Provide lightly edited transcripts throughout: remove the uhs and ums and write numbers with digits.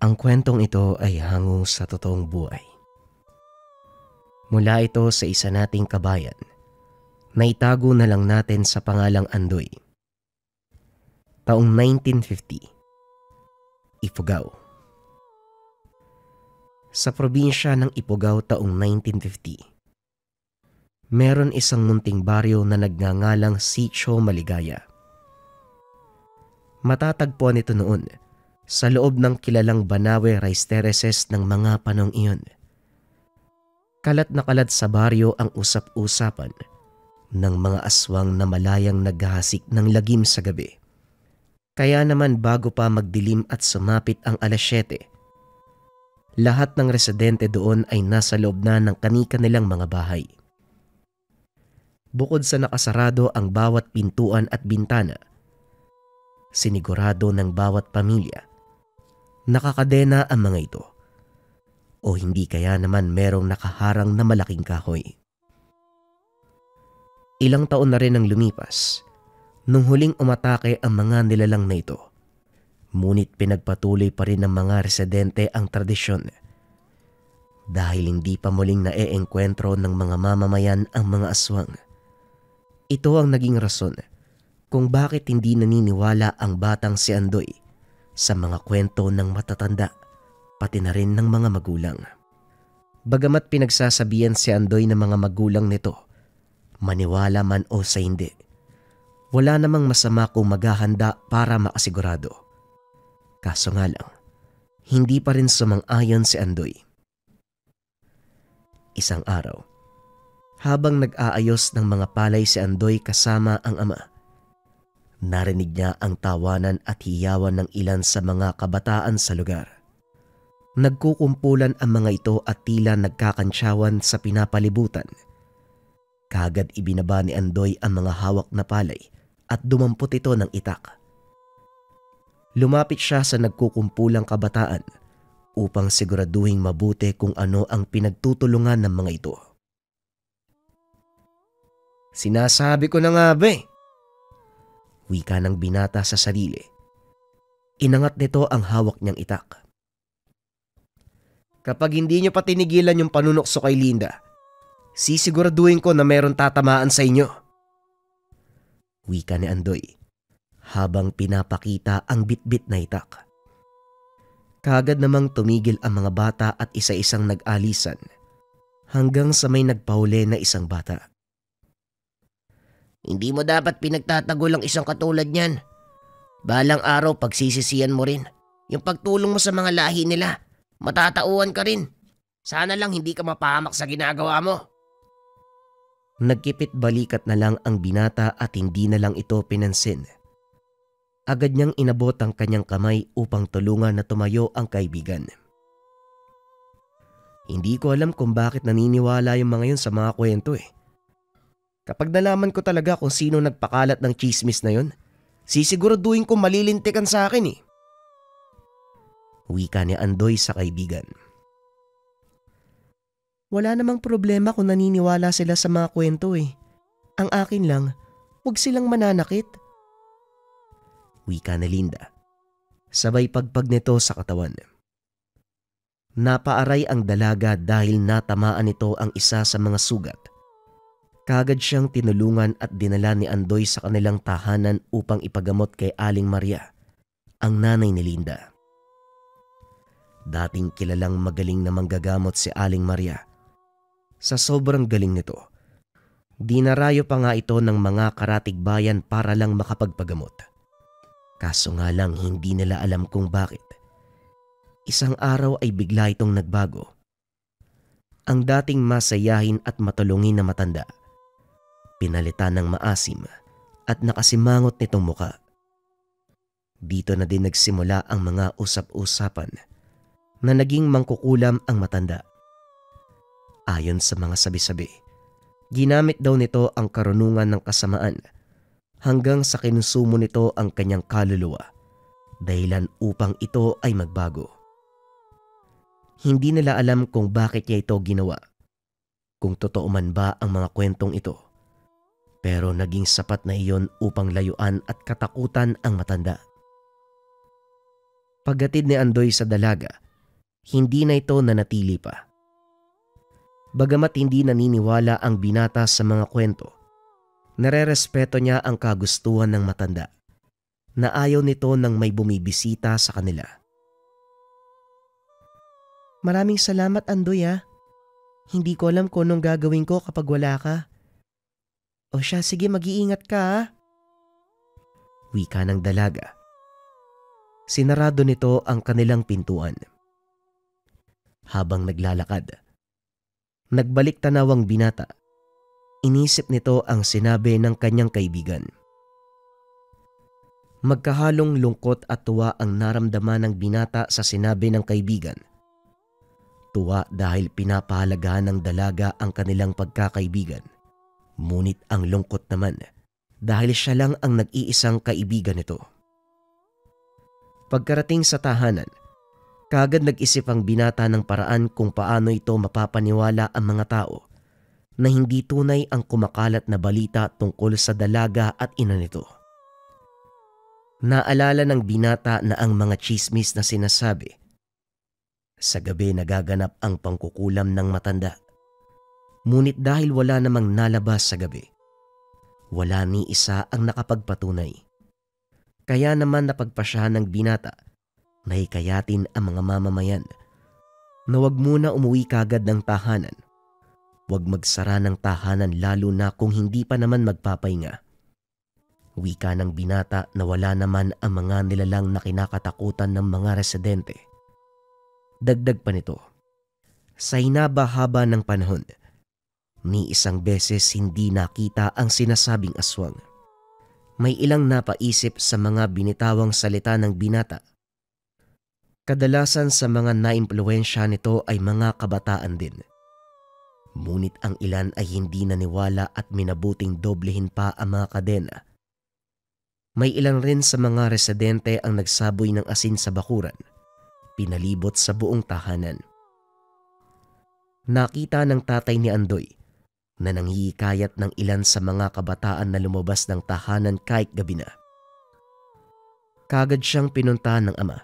Ang kwentong ito ay hango sa totoong buhay. Mula ito sa isa nating kabayan na itago na lang natin sa pangalang Andoy. Taong 1950, Ifugao. Sa probinsya ng Ifugao taong 1950, meron isang munting baryo na nagngangalang Sitio Maligaya. Matatagpuan ito noon sa loob ng kilalang Banawe Rice Terraces ng mga panong iyon. Kalat na kalat sa baryo ang usap-usapan ng mga aswang na malayang naghahasik ng lagim sa gabi. Kaya naman bago pa magdilim at sumapit ang alas 7, lahat ng residente doon ay nasa loob na ng kani-kanilang mga bahay. Bukod sa nakasarado ang bawat pintuan at bintana, sinigurado ng bawat pamilya nakakadena ang mga ito, o hindi kaya naman merong nakaharang na malaking kahoy. Ilang taon na rin ang lumipas nung huling umatake ang mga nilalang na ito, ngunit pinagpatuloy pa rin ng mga residente ang tradisyon dahil hindi pa muling naeengkwentro ng mga mamamayan ang mga aswang. Ito ang naging rason kung bakit hindi naniniwala ang batang si Andoy sa mga kwento ng matatanda, pati na rin ng mga magulang. Bagamat pinagsasabihan si Andoy ng mga magulang nito, maniwala man o sa hindi, wala namang masama kung maghahanda para makasigurado. Kaso nga lang, hindi pa rin sumang-ayon si Andoy. Isang araw, habang nag-aayos ng mga palay si Andoy kasama ang ama, narinig niya ang tawanan at hiyawan ng ilan sa mga kabataan sa lugar. Nagkukumpulan ang mga ito at tila nagkakantsawan sa pinapalibutan. Kaagad ibinaba ni Andoy ang mga hawak na palay at dumampot ito ng itak. Lumapit siya sa nagkukumpulang kabataan upang siguraduhing mabuti kung ano ang pinagtutulungan ng mga ito. "Sinasabi ko na nga ba eh," wika ng binata sa sarili. Inangat nito ang hawak niyang itak. "Kapag hindi niyo pa tinigilan yung panunokso kay Linda, sisiguraduhin ko na meron tatamaan sa inyo," wika ni Andoy habang pinapakita ang bitbit na itak. Kaagad namang tumigil ang mga bata at isa-isang nag-alisan hanggang sa may nagpahuli na isang bata. "Hindi mo dapat pinagtatagol ang isang katulad niyan. Balang araw pagsisisihan mo rin. Yung pagtulong mo sa mga lahi nila, matatauhan ka rin. Sana lang hindi ka mapahamak sa ginagawa mo." Nagkipit balikat na lang ang binata at hindi na lang ito pinansin. Agad niyang inabot ang kanyang kamay upang tulungan na tumayo ang kaibigan. "Hindi ko alam kung bakit naniniwala yung mga yun sa mga kwento eh. Kapag nalaman ko talaga kung sino nagpakalat ng chismis na yun, sisiguraduhin ko malilintikan sa akin eh," wika ni Andoy sa kaibigan. "Wala namang problema kung naniniwala sila sa mga kwento eh. Ang akin lang, huwag silang mananakit," wika ni Linda, sabay pagpag nito sa katawan. Napaaray ang dalaga dahil natamaan nito ang isa sa mga sugat. Kaagad siyang tinulungan at dinala ni Andoy sa kanilang tahanan upang ipagamot kay Aling Maria, ang nanay ni Linda. Dating kilalang magaling na manggagamot si Aling Maria. Sa sobrang galing nito, dinarayo pa nga ito ng mga karatig bayan para lang makapagpagamot. Kaso nga lang hindi nila alam kung bakit. Isang araw ay bigla itong nagbago. Ang dating masayahin at matulungin na matanda, pinalitan ng maasim at nakasimangot nitong muka. Dito na din nagsimula ang mga usap-usapan na naging mangkukulam ang matanda. Ayon sa mga sabi-sabi, ginamit daw nito ang karunungan ng kasamaan hanggang sa kinusumo nito ang kanyang kaluluwa, dahilan upang ito ay magbago. Hindi nila alam kung bakit niya ito ginawa, kung totoo man ba ang mga kwentong ito, pero naging sapat na iyon upang layuan at katakutan ang matanda. Paghatid ni Andoy sa dalaga, hindi na ito nanatili pa. Bagamat hindi naniniwala ang binata sa mga kwento, narerespeto niya ang kagustuhan ng matanda na ayaw nito nang may bumibisita sa kanila. Maraming salamat, Andoy ah. Hindi ko alam kung anong gagawin ko kapag wala ka. O siya, sige, mag-iingat ka ah. Wika ng dalaga. Sinarado nito ang kanilang pintuan. Habang naglalakad, nagbalik tanaw ang binata. Inisip nito ang sinabi ng kanyang kaibigan. Magkahalong lungkot at tuwa ang naramdaman ng binata sa sinabi ng kaibigan. Tuwa dahil pinapahalagahan ng dalaga ang kanilang pagkakaibigan. Ngunit ang lungkot naman dahil siya lang ang nag-iisang kaibigan nito. Pagkarating sa tahanan, kaagad nag-isip ang binata ng paraan kung paano ito mapapaniwala ang mga tao na hindi tunay ang kumakalat na balita tungkol sa dalaga at ina nito. Naalala ng binata na ang mga tsismis na sinasabi, sa gabi nagaganap ang pangkukulam ng matanda. Ngunit dahil wala namang nalabas sa gabi, wala ni isa ang nakapagpatunay. Kaya naman napagpasyahan ng binata na hikayatin ang mga mamamayan na huwag muna umuwi kagad ng tahanan. Huwag magsara ng tahanan lalo na kung hindi pa naman magpapahinga. Wika ng binata na wala naman ang mga nilalang na kinakatakutan ng mga residente. Dagdag pa nito, sa hinaba-haba ng panahon, ni isang beses hindi nakita ang sinasabing aswang. May ilang napaisip sa mga binitawang salita ng binata. Kadalasan sa mga naimpluwensya nito ay mga kabataan din. Ngunit ang ilan ay hindi naniwala at minabuting doblehin pa ang mga kadena. May ilan rin sa mga residente ang nagsaboy ng asin sa bakuran, pinalibot sa buong tahanan. Nakita ng tatay ni Andoy na nanghihikayat ng ilan sa mga kabataan na lumabas ng tahanan kahit gabi na. Kagad siyang pinuntahan ng ama.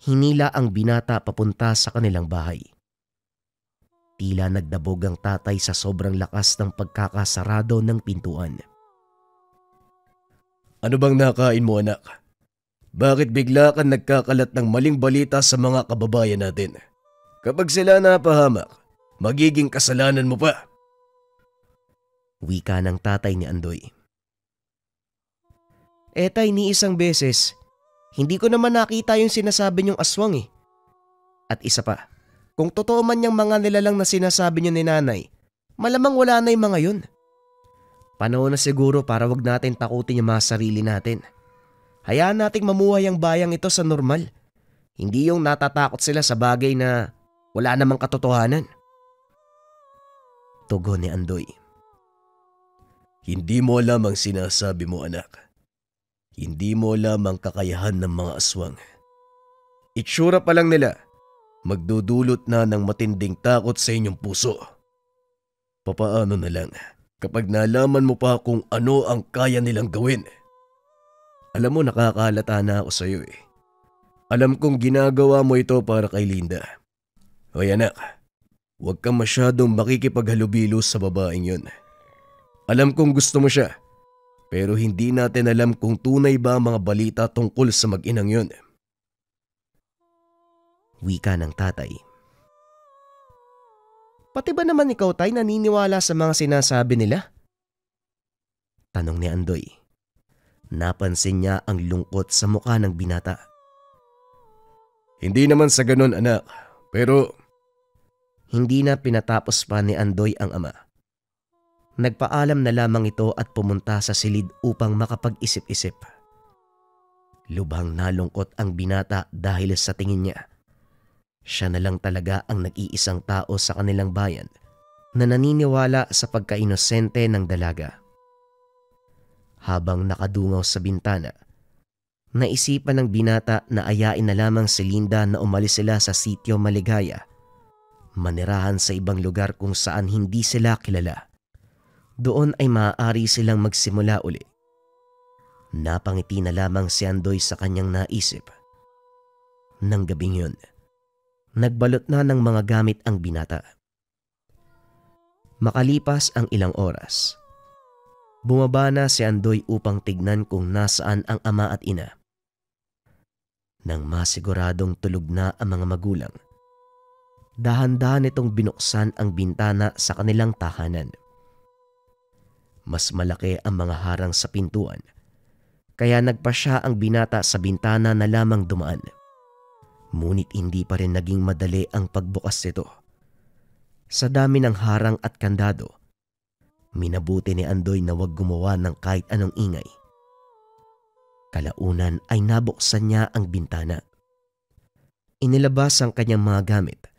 Hinila ang binata papunta sa kanilang bahay. Tila nagdabog ang tatay sa sobrang lakas ng pagkakasarado ng pintuan. Ano bang nakain mo, anak? Bakit bigla kang nagkakalat ng maling balita sa mga kababayan natin? Kapag sila napahamak, magiging kasalanan mo pa. Wika ng tatay ni Andoy. Tay, ni isang beses, hindi ko naman nakita yung sinasabi niyong aswang eh. At isa pa, kung totoo man yung mga nilalang na sinasabi niyo ni nanay, malamang wala na yung mga yun. Panahon na siguro para wag natin takutin yung mga sarili natin. Hayaan nating mamuhay ang bayang ito sa normal. Hindi yung natatakot sila sa bagay na wala namang katotohanan. Tugon ni Andoy. Hindi mo alam ang sinasabi mo, anak. Hindi mo alam ang kakayahan ng mga aswang. Itsura pa lang nila, magdudulot na ng matinding takot sa inyong puso. Papaano na lang kapag nalaman mo pa kung ano ang kaya nilang gawin? Alam mo, nakakahalata na ako sa iyo eh. Alam kong ginagawa mo ito para kay Linda. Hoy anak, huwag kang masyadong makikipaghalubilo sa babaeng yun. Alam kong gusto mo siya, pero hindi natin alam kung tunay ba ang mga balita tungkol sa mag-inang yun. Wika ng tatay. Pati ba naman ikaw, tay, naniniwala sa mga sinasabi nila? Tanong ni Andoy. Napansin niya ang lungkot sa mukha ng binata. Hindi naman sa ganun, anak, pero... Hindi na pinatapos pa ni Andoy ang ama. Nagpaalam na lamang ito at pumunta sa silid upang makapag-isip-isip. Lubhang nalungkot ang binata dahil sa tingin niya, siya na lang talaga ang nag-iisang tao sa kanilang bayan na naniniwala sa pagkainosente ng dalaga. Habang nakadungaw sa bintana, naisipan ng binata na ayain na lamang si Linda na umalis sila sa sitio Maligaya, manirahan sa ibang lugar kung saan hindi sila kilala. Doon ay maaari silang magsimula uli. Napangiti na lamang si Andoy sa kanyang naisip. Nang gabing yun, nagbalot na ng mga gamit ang binata. Makalipas ang ilang oras, bumaba na si Andoy upang tignan kung nasaan ang ama at ina. Nang masiguradong tulog na ang mga magulang, dahan-dahan itong binuksan ang bintana sa kanilang tahanan. Mas malaki ang mga harang sa pintuan, kaya nagpa siya ang binata sa bintana na lamang dumaan. Ngunit hindi pa rin naging madali ang pagbukas nito. Sa dami ng harang at kandado, minabuti ni Andoy na wag gumawa ng kahit anong ingay. Kalaunan ay nabuksan niya ang bintana. Inilabas ang kanyang mga gamit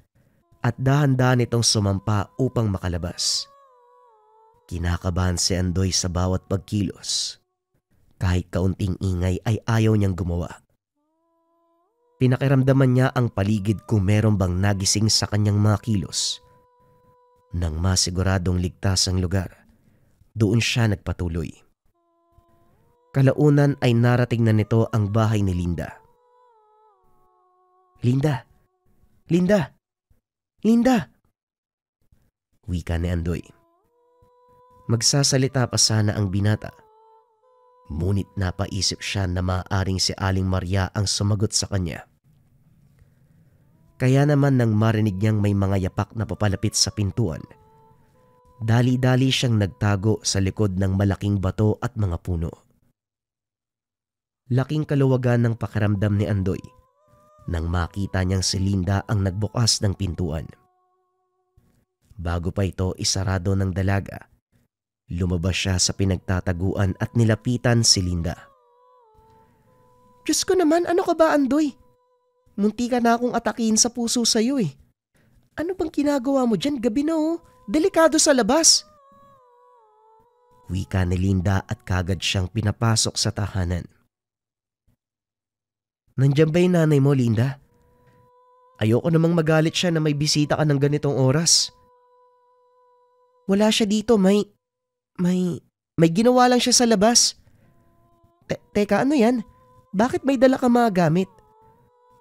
at dahan-dahan itong sumampa upang makalabas. Kinakabahan si Andoy sa bawat pagkilos. Kahit kaunting ingay ay ayaw niyang gumawa. Pinakiramdaman niya ang paligid kung meron bang nagising sa kanyang mga kilos. Nang masiguradong ligtas ang lugar, doon siya nagpatuloy. Kalaunan ay narating na nito ang bahay ni Linda. "Linda! Linda! Linda!" wika ni Andoy. Magsasalita pa sana ang binata. Ngunit napaisip siya na maaaring si Aling Maria ang sumagot sa kanya. Kaya naman nang marinig niyang may mga yapak na papalapit sa pintuan, dali-dali siyang nagtago sa likod ng malaking bato at mga puno. Laking kaluwagan ng pakiramdam ni Andoy nang makita niyang si Linda ang nagbukas ng pintuan. Bago pa ito isarado ng dalaga, lumabas siya sa pinagtataguan at nilapitan si Linda. "Diyos ko naman, ano ka ba, Andoy? Munti ka na akong atakihin sa puso sa'yo eh. Ano bang ginagawa mo dyan? Gabi na oh. Delikado sa labas." Wika ni Linda at kagad siyang pinapasok sa tahanan. "Nandiyan ba yung nanay mo, Linda? Ayoko namang magalit siya na may bisita ka ng ganitong oras." "Wala siya dito, may ginawa lang siya sa labas." Teka, ano yan? Bakit may dala ka mga gamit?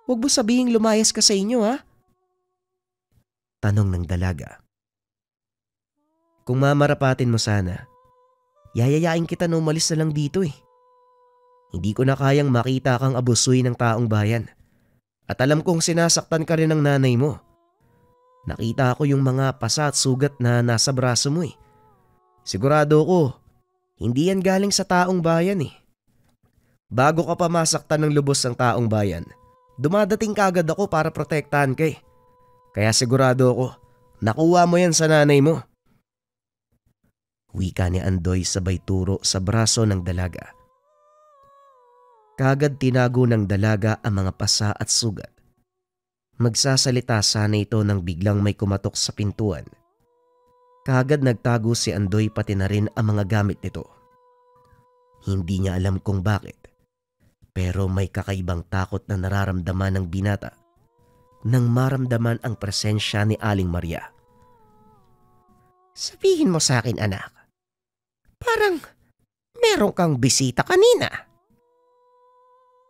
Huwag mo sabihing lumayas ka sa inyo, ha?" Tanong ng dalaga. "Kung mamarapatin mo sana, yayayain kita na umalis na lang dito eh. Hindi ko na kayang makita kang abusuin ng taong bayan. At alam kong sinasaktan ka rin ng nanay mo. Nakita ko yung mga pasa at sugat na nasa braso mo eh. Sigurado ko, hindi yan galing sa taong bayan eh. Bago ka pa masaktan ng lubos ng taong bayan, dumadating kagad ako para protektahan ka eh. Kaya sigurado ako, nakuha mo yan sa nanay mo." Wika ni Andoy sabay turo sa braso ng dalaga. Kagad tinago ng dalaga ang mga pasa at sugat. Magsasalita sana ito nang biglang may kumatok sa pintuan. Kagad nagtago si Andoy pati na rin ang mga gamit nito. Hindi niya alam kung bakit, pero may kakaibang takot na nararamdaman ng binata nang maramdaman ang presensya ni Aling Maria. "Sabihin mo sa akin, anak, parang meron kang bisita kanina?"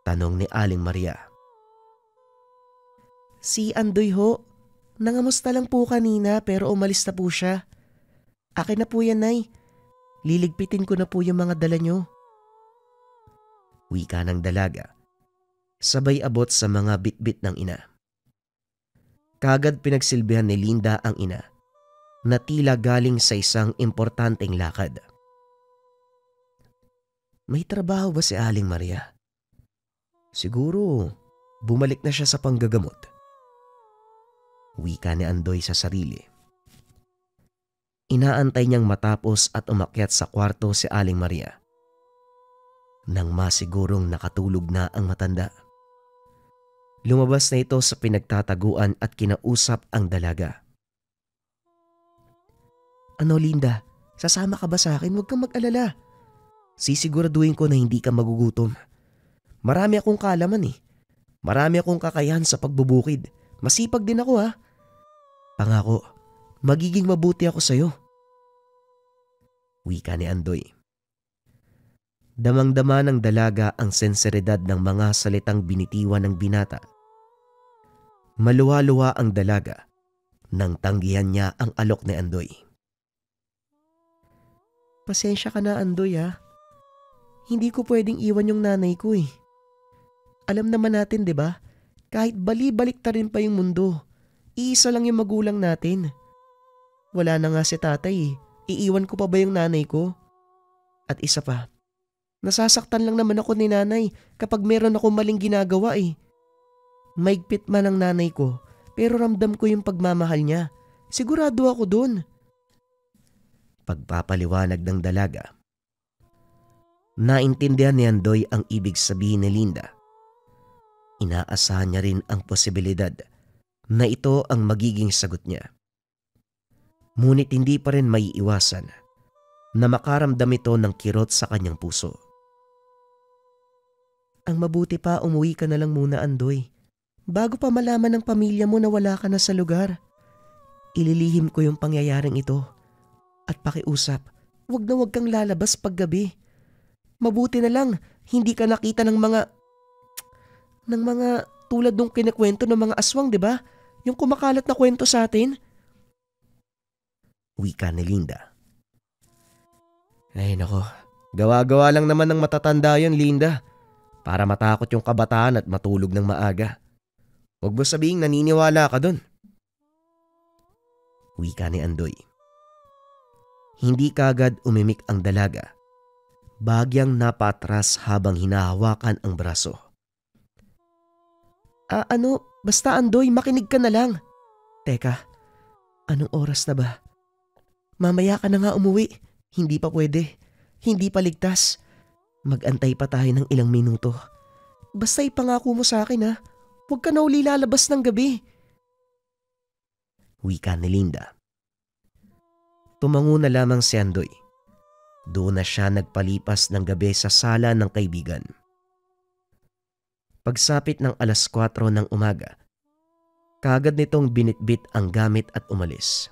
tanong ni Aling Maria. "Si Andoy ho, nangamusta lang po kanina pero umalis na po siya. Akin na po yan, Nay. Liligpitin ko na po yung mga dala nyo." Wika ng dalaga, sabay abot sa mga bitbit ng ina. Kagad pinagsilbihan ni Linda ang ina na tila galing sa isang importanteng lakad. "May trabaho ba si Aling Maria? Siguro bumalik na siya sa panggagamot." Wika ni Andoy sa sarili. Inaantay niyang matapos at umakyat sa kwarto si Aling Maria. Nang masigurong nakatulog na ang matanda, lumabas na ito sa pinagtataguan at kinausap ang dalaga. "Ano, Linda? Sasama ka ba sa akin? Huwag kang mag-alala. Sisiguraduhin ko na hindi ka magugutom. Marami akong kaalaman eh. Marami akong kakayahan sa pagbubukid. Masipag din ako ha. Pangako, magiging mabuti ako sa'yo." Wika ni Andoy. Damang-dama ng dalaga ang senseridad ng mga salitang binitiwan ng binata Maluwa-luwa ang dalaga nang tanggihan niya ang alok ni Andoy. Pasensya ka na, Andoy ah. Hindi ko pwedeng iwan yung nanay ko eh. Alam naman natin, 'di ba? Kahit bali-balik ta rin pa yung mundo, iisa lang yung magulang natin. Wala na nga si tatay eh. Iiwan ko pa ba yung nanay ko? At isa pa, nasasaktan lang naman ako ni nanay kapag meron akong maling ginagawa eh. Maigpit man ang nanay ko, pero ramdam ko yung pagmamahal niya. Sigurado ako dun. Pagpapaliwanag ng dalaga. Naintindihan ni Andoy ang ibig sabihin ni Linda. Inaasahan niya rin ang posibilidad na ito ang magiging sagot niya. Ngunit hindi pa rin maiiwasan na makaramdam ito ng kirot sa kanyang puso. Ang mabuti pa umuwi ka na lang muna, Andoy. Bago pa malaman ng pamilya mo na wala ka na sa lugar. Ililihim ko yung pangyayaring ito. At pakiusap, wag na wag kang lalabas paggabi. Mabuti na lang, hindi ka nakita ng mga tulad nung kinikwento ng mga aswang, di ba? Yung kumakalat na kwento sa atin. Wika ni Linda. Ay nako, gawa-gawa lang naman ng matatanda yan, Linda. Para matakot yung kabataan at matulog ng maaga. Huwag mo sabihing naniniwala ka dun. Wika ni Andoy. Hindi kagad umimik ang dalaga. Bagyang napatras habang hinahawakan ang braso. Basta Andoy, makinig ka na lang. Teka, anong oras na ba? Mamaya ka na nga umuwi. Hindi pa pwede. Hindi pa ligtas. Mag-antay pa tayo ng ilang minuto. Basta ipangako mo sa akin ha. Huwag ka na uli lalabas ng gabi. Wika ni Linda. Tumango na lamang si Andoy. Doon na siya nagpalipas ng gabi sa sala ng kaibigan. Pagsapit ng 4:00 ng umaga, kaagad nitong binitbit ang gamit at umalis.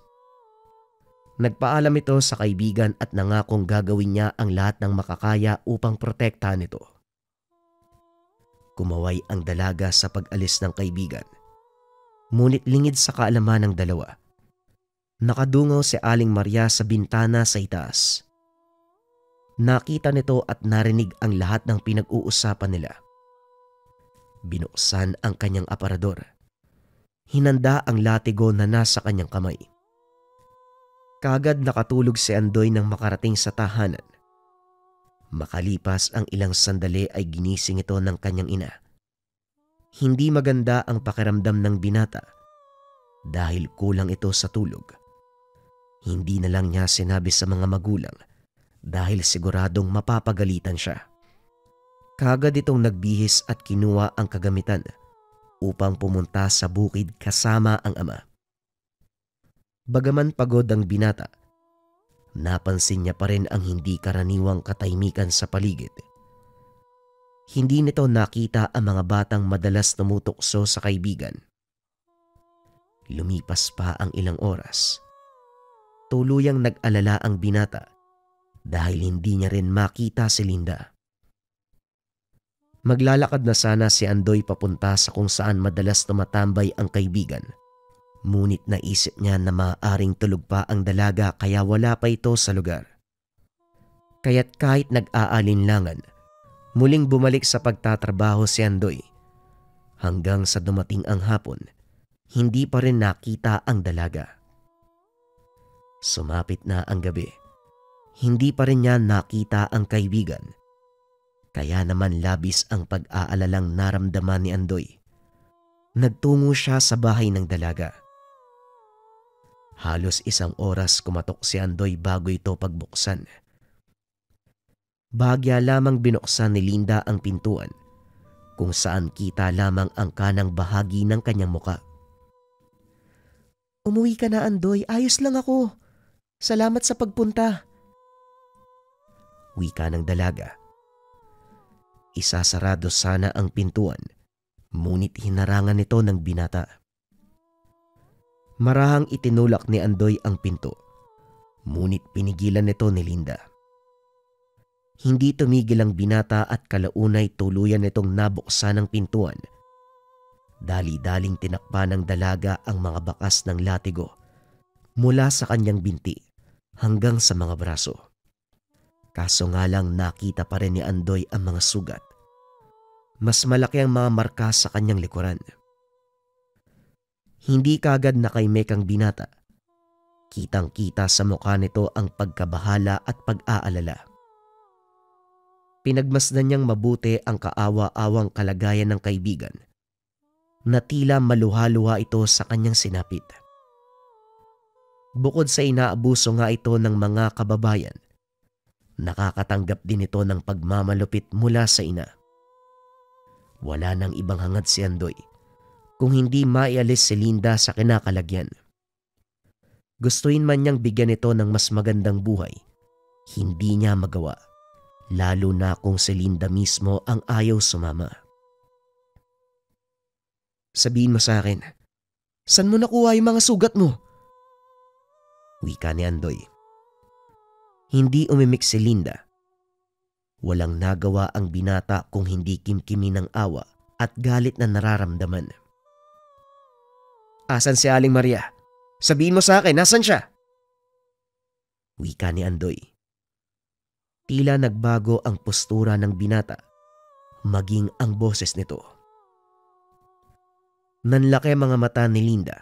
Nagpaalam ito sa kaibigan at nangakong gagawin niya ang lahat ng makakaya upang protektahan ito. Kumaway ang dalaga sa pag-alis ng kaibigan. Ngunit lingid sa kaalaman ng dalawa, nakadungaw si Aling Maria sa bintana sa itaas. Nakita nito at narinig ang lahat ng pinag-uusapan nila. Binuksan ang kanyang aparador. Hinanda ang latigo na nasa kanyang kamay. Kaagad nakatulog si Andoy nang makarating sa tahanan. Makalipas ang ilang sandali ay ginising ito ng kanyang ina. Hindi maganda ang pakiramdam ng binata dahil kulang ito sa tulog. Hindi na lang niya sinabi sa mga magulang dahil siguradong mapapagalitan siya. Kaagad itong nagbihis at kinuha ang kagamitan upang pumunta sa bukid kasama ang ama. Bagaman pagod ang binata, napansin niya pa rin ang hindi karaniwang katahimikan sa paligid. Hindi nito nakita ang mga batang madalas tumutokso sa kaibigan. Lumipas pa ang ilang oras. Tuluyang nag-alala ang binata dahil hindi niya rin makita si Linda. Maglalakad na sana si Andoy papunta sa kung saan madalas tumatambay ang kaibigan. Ngunit naisip niya na maaaring tulog pa ang dalaga kaya wala pa ito sa lugar. Kaya't kahit nag-aalinlangan, muling bumalik sa pagtatrabaho si Andoy. Hanggang sa dumating ang hapon, hindi pa rin nakita ang dalaga. Sumapit na ang gabi. Hindi pa rin niya nakita ang kaibigan. Kaya naman labis ang pag-aalalang naramdaman ni Andoy. Nagtungo siya sa bahay ng dalaga. Halos 1 oras kumatok si Andoy bago ito pagbuksan. Bahagya lamang binuksan ni Linda ang pintuan kung saan kita lamang ang kanang bahagi ng kanyang muka. Umuwi ka na, Andoy. Ayos lang ako. Salamat sa pagpunta. Wika ng dalaga. Isasarado sana ang pintuan, ngunit hinarangan nito ng binata. Marahang itinulak ni Andoy ang pinto, ngunit pinigilan nito ni Linda. Hindi tumigil ang binata at kalaunay tuluyan nitong nabuksan ang pintuan Dali-daling tinakpan ng dalaga ang mga bakas ng latigo mula sa kanyang binti hanggang sa mga braso. Kaso nga lang nakita pa rin ni Andoy ang mga sugat. Mas malaki ang mga marka sa kanyang likuran. Hindi kagad nakaimek ang binata. Kitang-kita sa mukha nito ang pagkabahala at pag-aalala. Pinagmasdan niyang mabuti ang kaawa-awang kalagayan ng kaibigan na tila maluha-luha ito sa kanyang sinapit. Bukod sa inaabuso nga ito ng mga kababayan, nakakatanggap din ito ng pagmamalupit mula sa ina. Wala nang ibang hangad si Andoy kung hindi maialis si Linda sa kinakalagyan. Gustuin man niyang bigyan ito ng mas magandang buhay, hindi niya magawa, lalo na kung si Linda mismo ang ayaw sumama. Sabihin mo sa akin, saan mo nakuha yung mga sugat mo? Wika ni Andoy. Hindi umimik si Linda. Walang nagawa ang binata kung hindi kimkimi ng awa at galit na nararamdaman. Asan si Aling Maria? Sabihin mo sa akin, nasan siya? Wika ni Andoy. Tila nagbago ang postura ng binata, maging ang boses nito. Nanlaki mga mata ni Linda.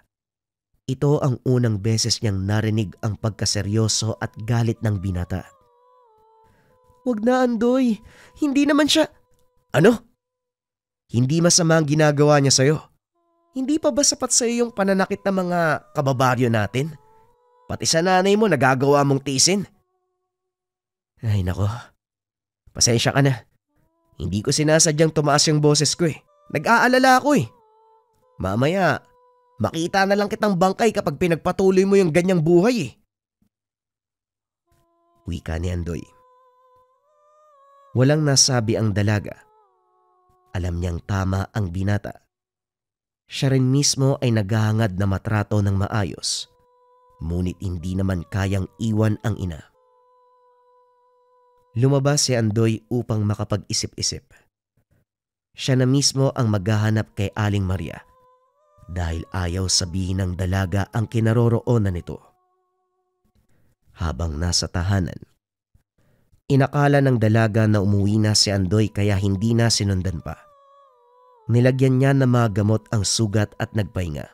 Ito ang unang beses niyang narinig ang pagkaseryoso at galit ng binata. Wag na, Andoy. Hindi naman siya... Ano? Hindi masama ang ginagawa niya sa'yo. Hindi pa ba sapat sa'yo yung pananakit ng mga kababaryo natin? Pati sa nanay mo nagagawa mong tisin. Ay nako, pasensya ka na. Hindi ko sinasadyang tumaas yung boses ko eh. Nag-aalala ako eh. Mamaya, makita na lang kitang bangkay kapag pinagpatuloy mo yung ganyang buhay eh. Wika ni Andoy. Walang nasabi ang dalaga. Alam niyang tama ang binata. Siya rin mismo ay naghahangad na matrato ng maayos, ngunit hindi naman kayang iwan ang ina. Lumabas si Andoy upang makapag-isip-isip. Siya na mismo ang maghahanap kay Aling Maria dahil ayaw sabihin ng dalaga ang kinaroroonan nito. Habang nasa tahanan, inakala ng dalaga na umuwi na si Andoy kaya hindi na sinundan pa. Nilagyan niya ng mga gamot ang sugat at nagpahinga.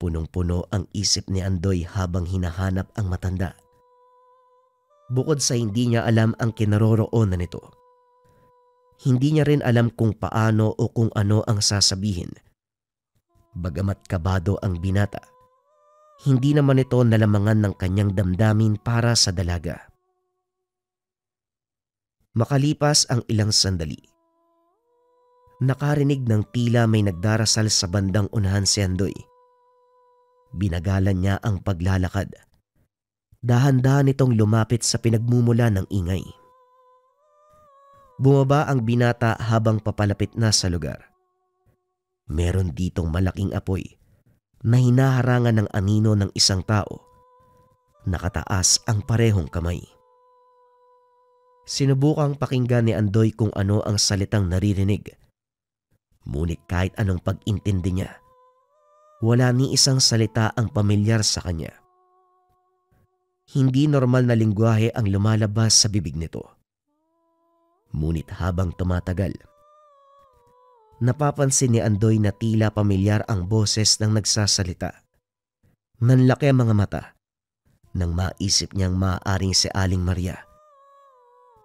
Punong-puno ang isip ni Andoy habang hinahanap ang matanda. Bukod sa hindi niya alam ang kinaroroonan nito, hindi niya rin alam kung paano o kung ano ang sasabihin. Bagamat kabado ang binata, hindi naman ito nalamangan ng kanyang damdamin para sa dalaga. Makalipas ang ilang sandali, nakarinig ng tila may nagdarasal sa bandang unahan si Andoy. Binagalan niya ang paglalakad. Dahan-dahan itong lumapit sa pinagmumula ng ingay. Bumaba ang binata habang papalapit na sa lugar. Meron ditong malaking apoy na hinaharangan ng anino ng isang tao. Nakataas ang parehong kamay. Sinubukang pakinggan ni Andoy kung ano ang salitang naririnig. Ngunit kahit anong pag-intindi niya, wala ni isang salita ang pamilyar sa kanya. Hindi normal na lingwahe ang lumalabas sa bibig nito. Ngunit habang tumatagal, napapansin ni Andoy na tila pamilyar ang boses ng nagsasalita. Nanlaki ang mga mata nang maisip niyang maaaring si Aling Maria.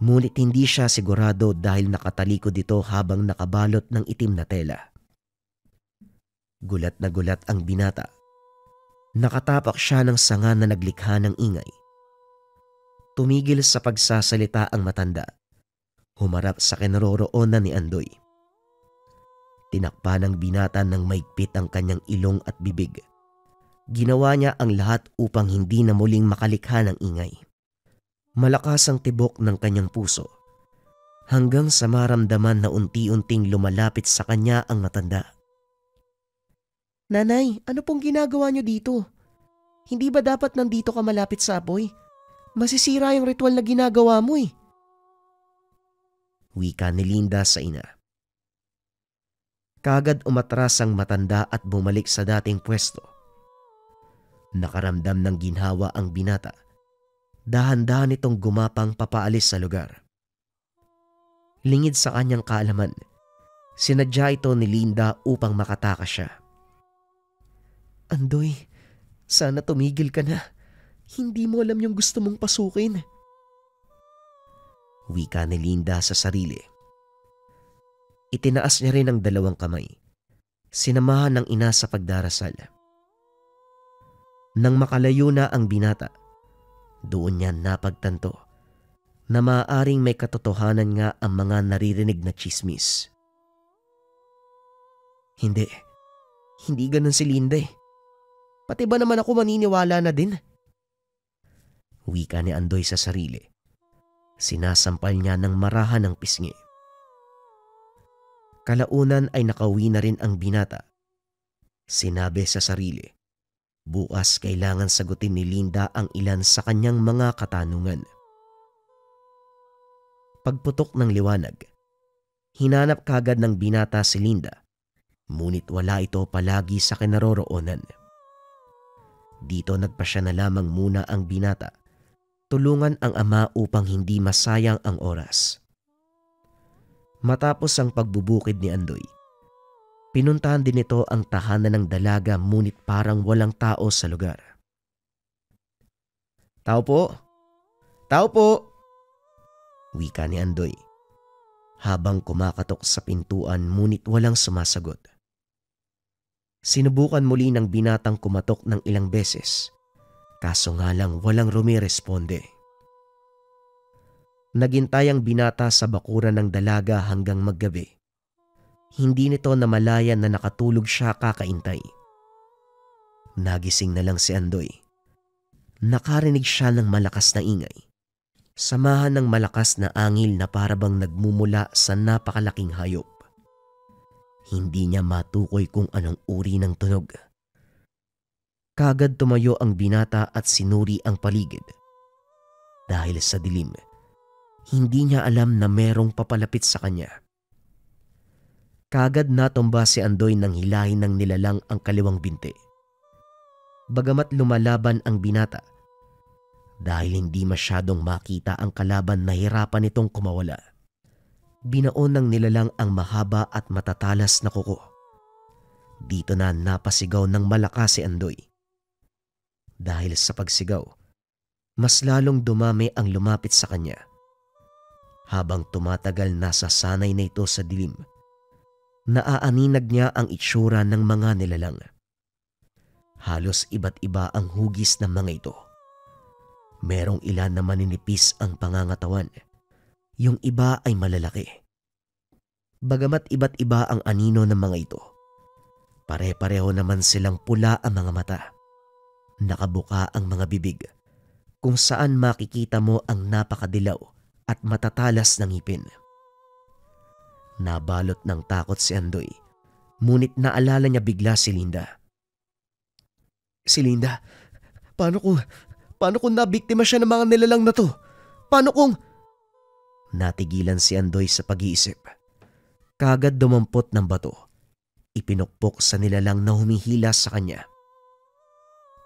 Ngunit hindi siya sigurado dahil nakatalikod ito habang nakabalot ng itim na tela. Gulat na gulat ang binata. Nakatapak siya ng sanga na naglikha ng ingay. Tumigil sa pagsasalita ang matanda. Humarap sa kinaroroonan ni Andoy. Tinakpan ng binata ng maigpit ang kanyang ilong at bibig. Ginawa niya ang lahat upang hindi na muling makalikha ng ingay. Malakas ang tibok ng kanyang puso hanggang sa maramdaman na unti-unting lumalapit sa kanya ang matanda. Nanay, ano pong ginagawa niyo dito? Hindi ba dapat nandito ka malapit sa apoy? Masisira yung ritual na ginagawa mo eh. Wika ni Linda sa ina. Kaagad umatras ang matanda at bumalik sa dating pwesto. Nakaramdam ng ginhawa ang binata. Dahan-dahan itong gumapang papaalis sa lugar. Lingid sa kanyang kaalaman, sinadya ito ni Linda upang makatakas siya. "Andoy, sana tumigil ka na. Hindi mo alam yung gusto mong pasukin." Wika ni Linda sa sarili. Itinaas niya rin ang dalawang kamay. Sinamahan ng ina sa pagdarasal. Nang makalayo na ang binata, doon niya napagtanto na maaaring may katotohanan nga ang mga naririnig na tsismis. Hindi ganun si Linda eh. Pati ba naman ako maniniwala na din? Wika ni Andoy sa sarili. Sinasampal niya ng marahan ng pisngi. Kalaunan ay nakauwi na rin ang binata. Sinabi sa sarili, bukas kailangan sagutin ni Linda ang ilan sa kanyang mga katanungan. Pagputok ng liwanag, hinanap kagad ng binata si Linda, ngunit wala ito palagi sa kinaroroonan. Dito nagpasya na lamang muna ang binata, tulungan ang ama upang hindi masayang ang oras. Matapos ang pagbubukid ni Andoy, pinuntahan din ito ang tahanan ng dalaga ngunit parang walang tao sa lugar. "Tao po! Tao po!" Wika ni Andoy, habang kumakatok sa pintuan ngunit walang sumasagot. Sinubukan muli ng binatang kumatok ng ilang beses, kaso nga lang walang rumiresponde. Naghintay ang binata sa bakuran ng dalaga hanggang maggabi. Hindi nito namalayan na nakatulog siya kakaintay. Nagising na lang si Andoy. Nakarinig siya ng malakas na ingay. Samahan ng malakas na angil na parabang nagmumula sa napakalaking hayop. Hindi niya matukoy kung anong uri ng tunog. Kagad tumayo ang binata at sinuri ang paligid. Dahil sa dilim, hindi niya alam na merong papalapit sa kanya. Kagad natumba si Andoy nang hilahin ng nilalang ang kaliwang binti. Bagamat lumalaban ang binata, dahil hindi masyadong makita ang kalaban na hirapan nitong kumawala, binaon ng nilalang ang mahaba at matatalas na kuko. Dito na napasigaw ng malakas si Andoy. Dahil sa pagsigaw, mas lalong dumami ang lumapit sa kanya. Habang tumatagal nasasanay na ito sa dilim, naaaninag niya ang itsura ng mga nilalang. Halos iba't iba ang hugis ng mga ito. Merong ilan na maninipis ang pangangatawan, yung iba ay malalaki. Bagamat iba't iba ang anino ng mga ito, pare-pareho naman silang pula ang mga mata. Nakabuka ang mga bibig, kung saan makikita mo ang napakadilaw at matatalas ng ngipin. Nabalot ng takot si Andoy, ngunit naalala niya bigla si Linda. "Si Linda, paano kung nabiktima siya ng mga nilalang na to? Paano kung..." Natigilan si Andoy sa pag-iisip. Kagad dumampot ng bato. Ipinukpok sa nilalang na humihila sa kanya.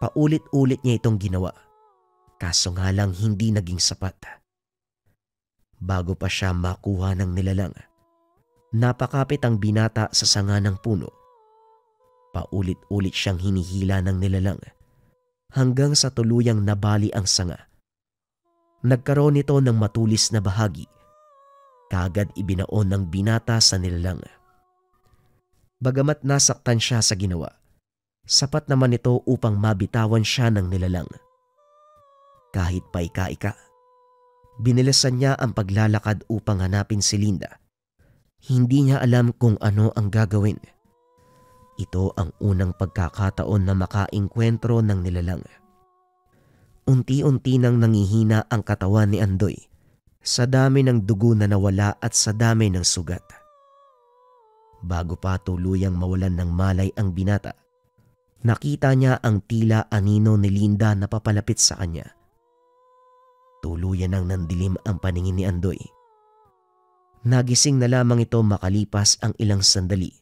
Paulit-ulit niya itong ginawa, kaso nga lang hindi naging sapat. Bago pa siya makuha ng nilalang, napakapit ang binata sa sanga ng puno. Paulit-ulit siyang hinihila ng nilalang hanggang sa tuluyang nabali ang sanga. Nagkaroon ito ng matulis na bahagi. Kagad ibinaon ng binata sa nilalang. Bagamat nasaktan siya sa ginawa, sapat naman ito upang mabitawan siya ng nilalang. Kahit pa ika-ika, binilasan niya ang paglalakad upang hanapin si Linda. Hindi niya alam kung ano ang gagawin. Ito ang unang pagkakataon na makaengkwentro ng nilalang. Unti-unti nang nangihina ang katawan ni Andoy sa dami ng dugo na nawala at sa dami ng sugat. Bago pa tuluyang mawalan ng malay ang binata, nakita niya ang tila anino ni Linda na papalapit sa kanya. Tuluyan nang nandilim ang paningin ni Andoy. Nagising na lamang ito makalipas ang ilang sandali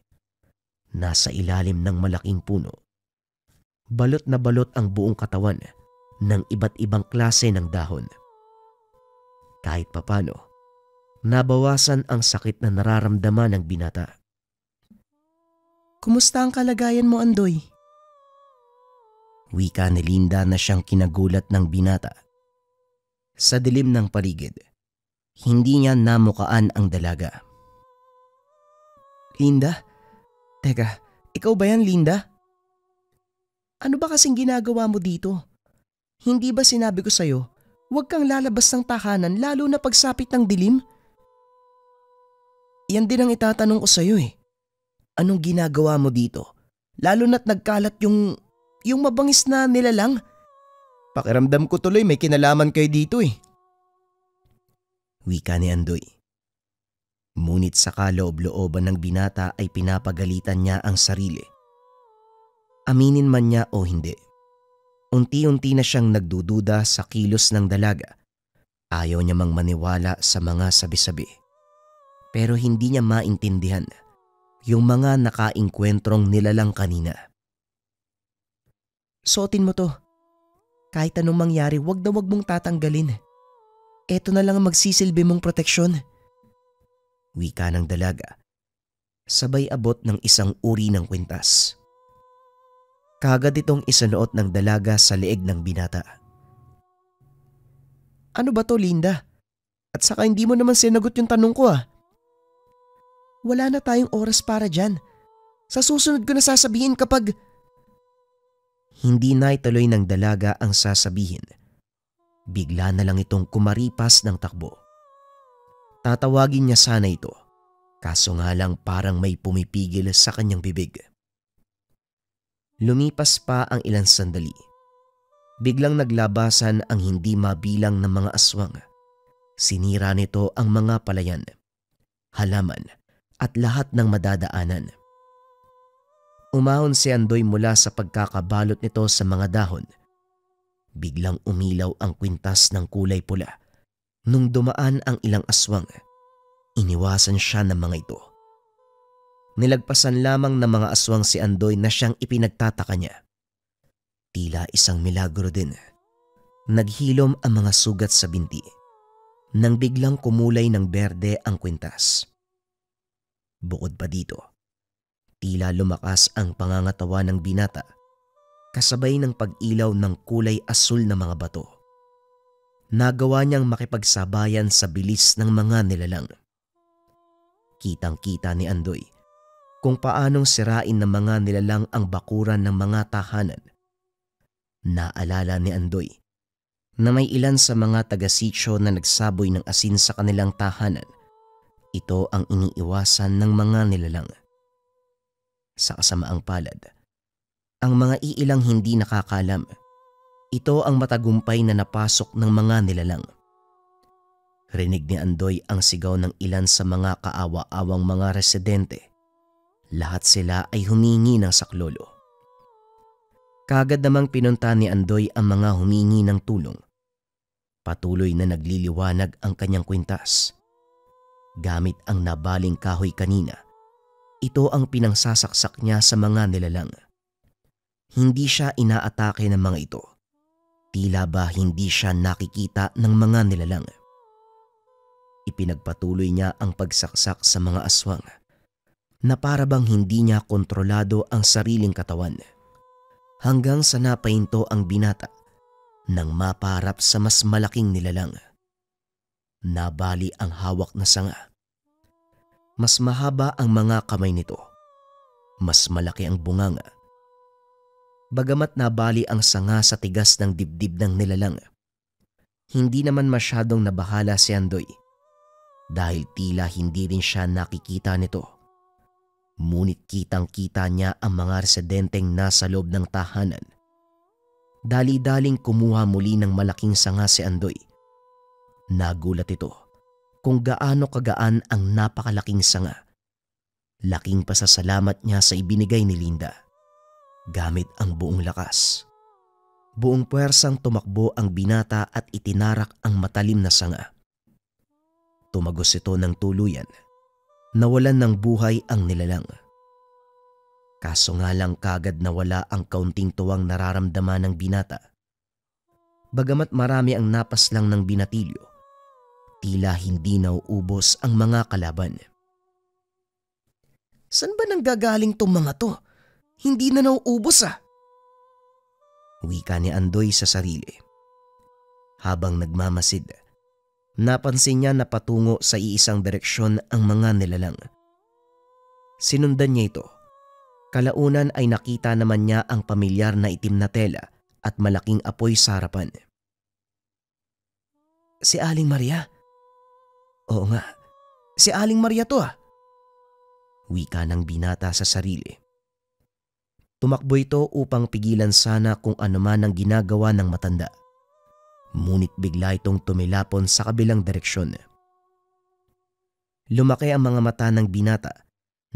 Nasa ilalim ng malaking puno. Balot na balot ang buong katawan ng iba't ibang klase ng dahon. Kahit papano, nabawasan ang sakit na nararamdaman ng binata. Kumusta ang kalagayan mo, Andoy? Wika ni Linda na siyang kinagulat ng binata. Sa dilim ng paligid, hindi niya namukaan ang dalaga. Linda? Teka, ikaw ba yan, Linda? Ano ba kasing ginagawa mo dito? Hindi ba sinabi ko sa'yo, huwag kang lalabas ng tahanan lalo na pagsapit ng dilim? Yan din ang itatanong ko sa'yo eh. Anong ginagawa mo dito? Lalo na't nagkalat yung mabangis na nilalang. Pakiramdam ko tuloy may kinalaman kayo dito eh. Wika ni Andoy. Ngunit sa kaloob-looban ng binata ay pinapagalitan niya ang sarili. Aminin man niya o hindi, unti-unti na siyang nagdududa sa kilos ng dalaga. Ayaw niya mang maniwala sa mga sabi-sabi. Pero hindi niya maintindihan yung mga nakaingkwentrong nilalang kanina. Suotin mo to. Kahit anong mangyari, wag na wag mong tatanggalin. Eto na lang ang magsisilbi mong proteksyon. Wika ng dalaga, sabay abot ng isang uri ng kwintas. Kaagad itong isanuot ng dalaga sa leeg ng binata. Ano ba to, Linda? At saka hindi mo naman sinagot yung tanong ko ah. Wala na tayong oras para dyan. Sa susunod ko na sasabihin kapag… Hindi na ituloy ng dalaga ang sasabihin. Bigla na lang itong kumaripas ng takbo. Tatawagin niya sana ito, kaso nga lang parang may pumipigil sa kanyang bibig. Lumipas pa ang ilang sandali. Biglang naglabasan ang hindi mabilang ng mga aswang. Sinira nito ang mga palayan, halaman at lahat ng madadaanan. Umahon si Andoy mula sa pagkakabalot nito sa mga dahon. Biglang umilaw ang kwintas ng kulay pula. Nung dumaan ang ilang aswang, iniwasan siya ng mga ito. Nilagpasan lamang ng mga aswang si Andoy na siyang ipinagtataka niya. Tila isang milagro din. Naghilom ang mga sugat sa binti nang biglang kumulay ng berde ang kwintas. Bukod pa dito, tila lumakas ang pangangatawa ng binata kasabay ng pag-ilaw ng kulay asul na mga bato. Nagawa niyang makipagsabayan sa bilis ng mga nilalang. Kitang-kita ni Andoy kung paanong sirain ng mga nilalang ang bakuran ng mga tahanan. Naalala ni Andoy na may ilan sa mga taga-sityo na nagsaboy ng asin sa kanilang tahanan. Ito ang iniiwasan ng mga nilalang. Sa kasamaang palad, ang mga iilang hindi nakakalam, ito ang matagumpay na napasok ng mga nilalang. Rinig ni Andoy ang sigaw ng ilan sa mga kaawa-awang mga residente. Lahat sila ay humingi ng saklolo. Kaagad namang pinunta ni Andoy ang mga humingi ng tulong. Patuloy na nagliliwanag ang kanyang kwintas. Gamit ang nabaling kahoy kanina, ito ang pinangsasaksak niya sa mga nilalang. Hindi siya inaatake ng mga ito. Tila ba hindi siya nakikita ng mga nilalang. Ipinagpatuloy niya ang pagsaksak sa mga aswang na para bang hindi niya kontrolado ang sariling katawan. Hanggang sa napahinto ang binata nang maparap sa mas malaking nilalang. Nabali ang hawak na sanga. Mas mahaba ang mga kamay nito. Mas malaki ang bunganga. Bagamat nabali ang sanga sa tigas ng dibdib ng nilalang, hindi naman masyadong nabahala si Andoy dahil tila hindi rin siya nakikita nito. Ngunit kitang-kita niya ang mga residenteng nasa loob ng tahanan. Dali-daling kumuha muli ng malaking sanga si Andoy. Nagulat ito kung gaano kagaan ang napakalaking sanga. Laking pasasalamat niya sa ibinigay ni Linda. Gamit ang buong lakas. Buong puwersang tumakbo ang binata at itinarak ang matalim na sanga. Tumagos ito ng tuluyan. Nawalan ng buhay ang nilalang. Kaso nga lang kagad nawala ang kaunting tuwang nararamdaman ng binata. Bagamat marami ang napaslang ng binatilyo, tila hindi nauubos ang mga kalaban. San ba nanggagaling tong mga to? Hindi na nauubos ah. Wika ni Andoy sa sarili. Habang nagmamasid, napansin niya na patungo sa iisang direksyon ang mga nilalang. Sinundan niya ito. Kalaunan ay nakita naman niya ang pamilyar na itim na tela at malaking apoy sa harapan. Si Aling Maria? Oo nga, si Aling Maria to ah. Wika ng binata sa sarili. Tumakbo ito upang pigilan sana kung ano man ang ginagawa ng matanda. Ngunit bigla itong tumilapon sa kabilang direksyon. Lumaki ang mga mata ng binata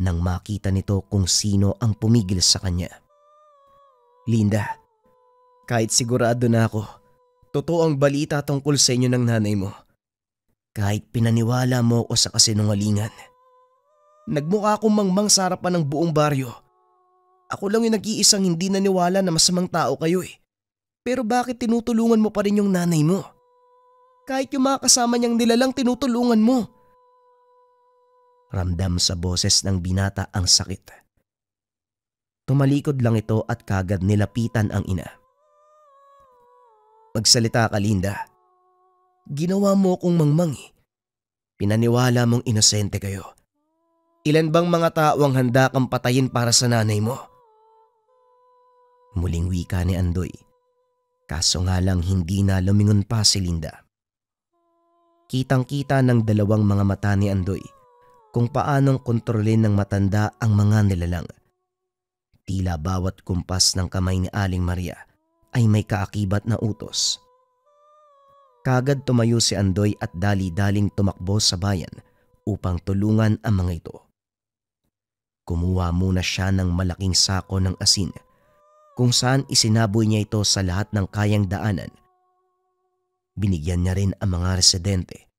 nang makita nito kung sino ang pumigil sa kanya. Linda, kahit sigurado na ako, totoo ang balita tungkol sa inyo ng nanay mo. Kahit pinaniwala mo ako sa kasinungalingan. Nagmukha akong mangmang sa harapan ng buong baryo. Ako lang yung nag-iisang hindi naniwala na masamang tao kayo eh. Pero bakit tinutulungan mo pa rin yung nanay mo? Kahit yung mga kasama niyang nilalang tinutulungan mo. Ramdam sa boses ng binata ang sakit. Tumalikod lang ito at kagad nilapitan ang ina. Magsalita ka, Linda. Ginawa mo akong mangmang eh. Pinaniwala mong inosente kayo. Ilan bang mga tao ang handa kang patayin para sa nanay mo? Muling wika ni Andoy. Kaso nga lang hindi na lumingon pa si Linda. Kitang-kita ng dalawang mga mata ni Andoy kung paanong kontrolin ng matanda ang mga nilalang. Tila bawat kumpas ng kamay ni Aling Maria ay may kaakibat na utos. Kagad tumayo si Andoy at dali-daling tumakbo sa bayan upang tulungan ang mga ito. Kumuha muna siya ng malaking sako ng asin kung saan isinaboy niya ito sa lahat ng kayang daanan. Binigyan niya rin ang mga residente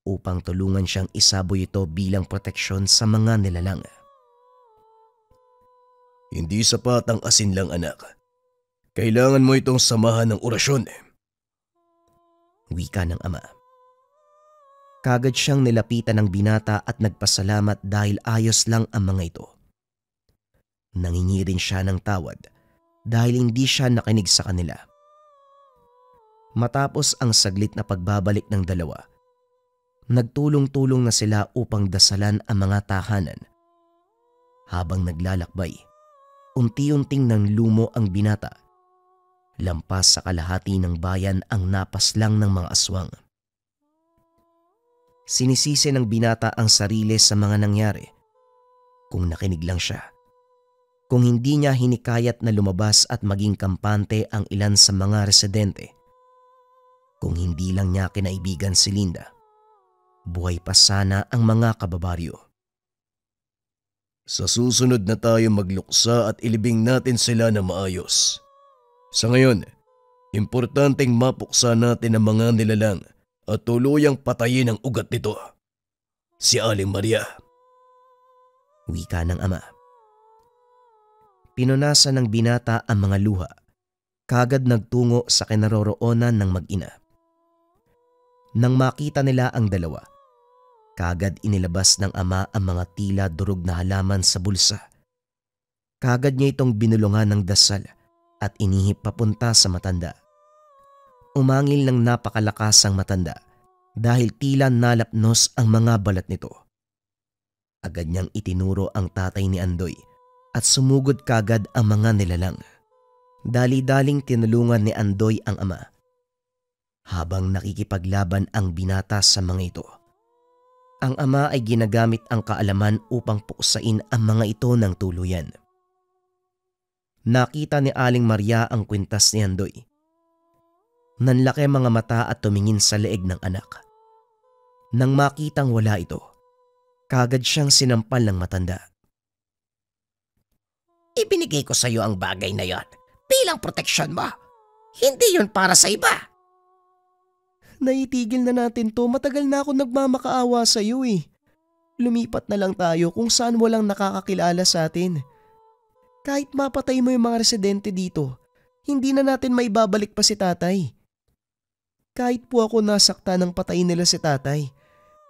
upang tulungan siyang isaboy ito bilang proteksyon sa mga nilalang. Hindi sapat ang asin lang, anak. Kailangan mo itong samahan ng orasyon. Wika ng ama. Kagad siyang nilapitan ng binata at nagpasalamat dahil ayos lang ang mga ito. Nangingi rin siya ng tawad dahil hindi siya nakinig sa kanila. Matapos ang saglit na pagbabalik ng dalawa, nagtulong-tulong na sila upang dasalan ang mga tahanan. Habang naglalakbay, unti-unting nang lumo ang binata. Lampas sa kalahati ng bayan ang napaslang ng mga aswang. Sinisisi ng binata ang sarili sa mga nangyari. Kung nakinig lang siya. Kung hindi niya hinikayat na lumabas at maging kampante ang ilan sa mga residente. Kung hindi lang niya kinaibigan si Linda. Buhay pa sana ang mga kababaryo. Sa susunod na tayo magluksa at ilibing natin sila na maayos. Sa ngayon, importanteng mapuksa natin ang mga nilalang at tuluyang patayin ang ugat nito. Si Aling Maria. Wika ng ama. Pinunasan ng binata ang mga luha. Kagad nagtungo sa kinaroroonan ng mag-ina. Nang makita nila ang dalawa, kagad inilabas ng ama ang mga tila durog na halaman sa bulsa. Kagad niya itong binulungan ng dasal at inihip papunta sa matanda. Umangil ng napakalakas ang matanda dahil tila nalapnos ang mga balat nito. Agad niyang itinuro ang tatay ni Andoy at sumugod kagad ang mga nilalang. Dali-daling tinulungan ni Andoy ang ama habang nakikipaglaban ang binata sa mga ito. Ang ama ay ginagamit ang kaalaman upang puksain ang mga ito ng tuluyan. Nakita ni Aling Maria ang kwintas ni Andoy. Nanlaki ang mga mata at tumingin sa leeg ng anak. Nang makitang wala ito, kagad siyang sinampal ng matanda. Ibinigay ko sa iyo ang bagay na yon bilang proteksyon mo. Hindi yon para sa iba. Naitigil na natin to. Matagal na ako nagmamakaawa sa iyo eh. Lumipat na lang tayo kung saan walang nakakakilala sa atin. Kahit mapatay mo yung mga residente dito, hindi na natin maibabalik pa si tatay. Kahit po ako nasakta ng patayin nila si tatay,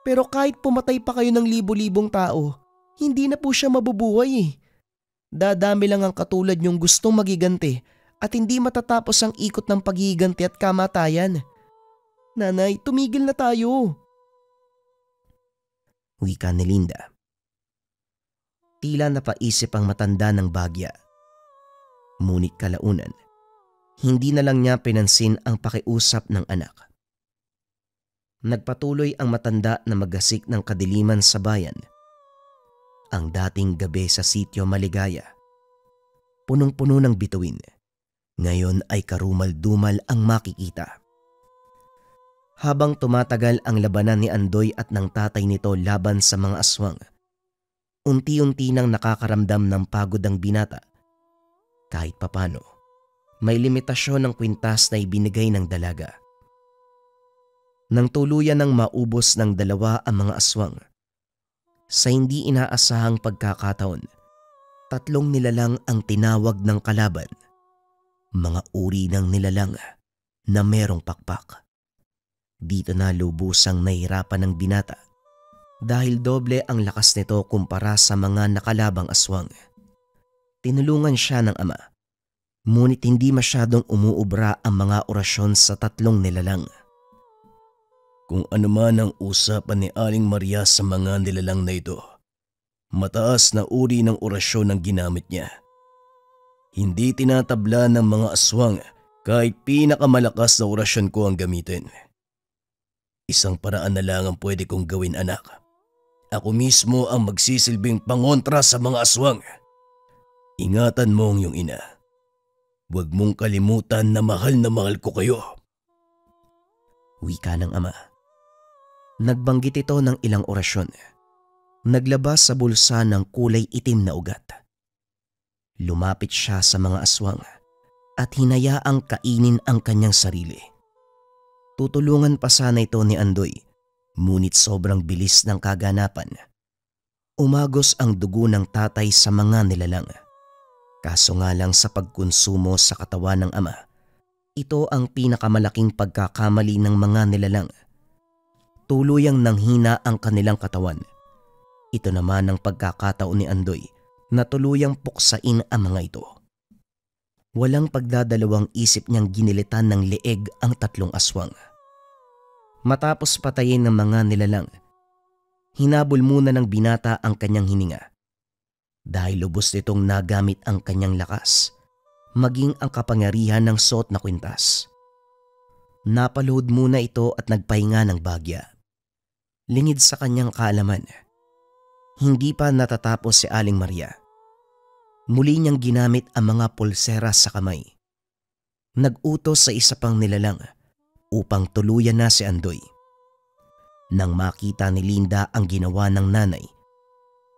pero kahit pumatay pa kayo ng libo-libong tao, hindi na po siya mabubuhay eh. Dadami lang ang katulad niyong gustong magiganti at hindi matatapos ang ikot ng paghiganti at kamatayan. Nanay, tumigil na tayo. Wika ni Linda. Tila napaisip ang matanda ng bagya. Ngunit kalaunan, hindi na lang niya pinansin ang pakiusap ng anak. Nagpatuloy ang matanda na magasik ng kadiliman sa bayan. Ang dating gabi sa sitio Maligaya, punong-puno ng bituin, ngayon ay karumal-dumal ang makikita. Habang tumatagal ang labanan ni Andoy at ng tatay nito laban sa mga aswang, unti-unti nang nakakaramdam ng pagod ang binata. Kahit papano, may limitasyon ng kwintas na ibinigay ng dalaga. Nang tuluyan ng maubos ng dalawa ang mga aswang, sa hindi inaasahang pagkakataon, 3 nilalang ang tinawag ng kalaban. Mga uri ng nilalang na merong pakpak. Dito na lubusang nahirapan ng binata dahil doble ang lakas nito kumpara sa mga nakalabang aswang. Tinulungan siya ng ama, ngunit hindi masyadong umuubra ang mga orasyon sa 3 nilalang. Kung ano man ang usapan ni Aling Maria sa mga nilalang na ito, mataas na uri ng orasyon ang ginamit niya. Hindi tinatabla ng mga aswang kahit pinakamalakas na orasyon ko ang gamitin. Isang paraan na lang ang pwede kong gawin, anak. Ako mismo ang magsisilbing pangontra sa mga aswang. Ingatan mo ang iyong ina. Huwag mong kalimutan na mahal ko kayo. Wika ng ama. Nagbanggit ito ng ilang orasyon. Naglabas sa bulsa ng kulay itim na ugat. Lumapit siya sa mga aswang at hinayaang kainin ang kanyang sarili. Tutulungan pa sana ito ni Andoy, ngunit sobrang bilis ng kaganapan. Umagos ang dugo ng tatay sa mga nilalang. Kaso nga lang sa pagkonsumo sa katawan ng ama, ito ang pinakamalaking pagkakamali ng mga nilalang. Tuluyang nanghina ang kanilang katawan. Ito naman ang pagkakataon ni Andoy na tuluyang puksain ang mga ito. Walang pagdadalawang isip niyang ginilitan ng leeg ang 3 aswang. Matapos patayin ng mga nilalang, hinabol muna ng binata ang kanyang hininga. Dahil lubos nitong nagamit ang kanyang lakas, maging ang kapangyarihan ng suot na kwintas. Napalood muna ito at nagpahinga ng bagya. Lingid sa kanyang kaalaman, hindi pa natatapos si Aling Maria. Muli niyang ginamit ang mga pulsera sa kamay. Nag-utos sa isa pang nilalang upang tuluyan na si Andoy. Nang makita ni Linda ang ginawa ng nanay,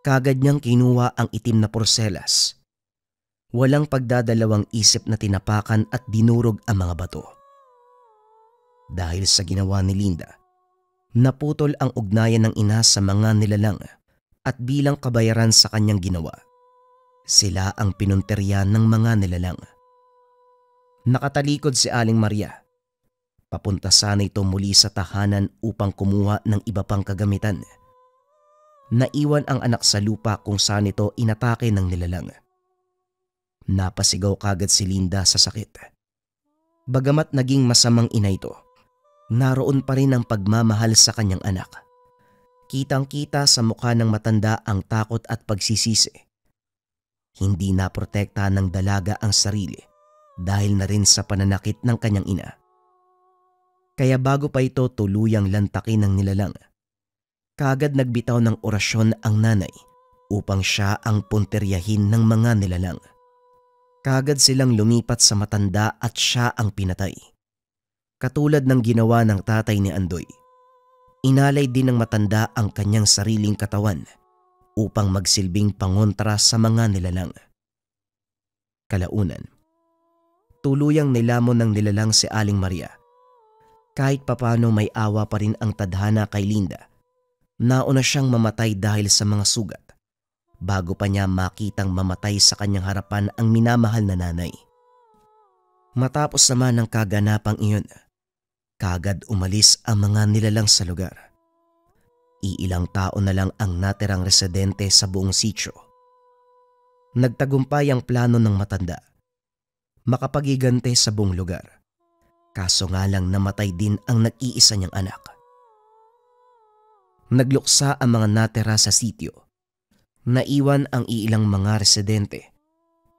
kagad niyang kinuha ang itim na porselas. Walang pagdadalawang isip na tinapakan at dinurog ang mga bato. Dahil sa ginawa ni Linda, naputol ang ugnayan ng ina sa mga nilalang at bilang kabayaran sa kanyang ginawa, sila ang pinunterian ng mga nilalang. Nakatalikod si Aling Maria. Papunta sana ito muli sa tahanan upang kumuha ng iba pang kagamitan. Naiwan ang anak sa lupa kung saan ito inatake ng nilalang. Napasigaw kagad si Linda sa sakit. Bagamat naging masamang ina ito, naroon pa rin ang pagmamahal sa kanyang anak. Kitang-kita sa mukha ng matanda ang takot at pagsisisi. Hindi naprotekta ng dalaga ang sarili dahil na rin sa pananakit ng kanyang ina. Kaya bago pa ito tuluyang lantakin ng nilalang, kagad nagbitaw ng orasyon ang nanay upang siya ang punteryahin ng mga nilalang. Kagad silang lumipat sa matanda at siya ang pinatay. Katulad ng ginawa ng tatay ni Andoy, inalay din ng matanda ang kanyang sariling katawan upang magsilbing pangontra sa mga nilalang. Kalaunan, tuluyang nilamon ng nilalang si Aling Maria. Kahit papano may awa pa rin ang tadhana kay Linda. Nauna siyang mamatay dahil sa mga sugat. bago pa niya makitang mamatay sa kanyang harapan ang minamahal na nanay. Matapos naman ng kaganapang iyon, kagad umalis ang mga nilalang sa lugar. Iilang tao na lang ang natirang residente sa buong sitio. Nagtagumpay ang plano ng matanda, makapagigante sa buong lugar. Kaso nga lang namatay din ang nag-iisa niyang anak. Nagluksa ang mga natira sa sitio. Naiwan ang iilang mga residente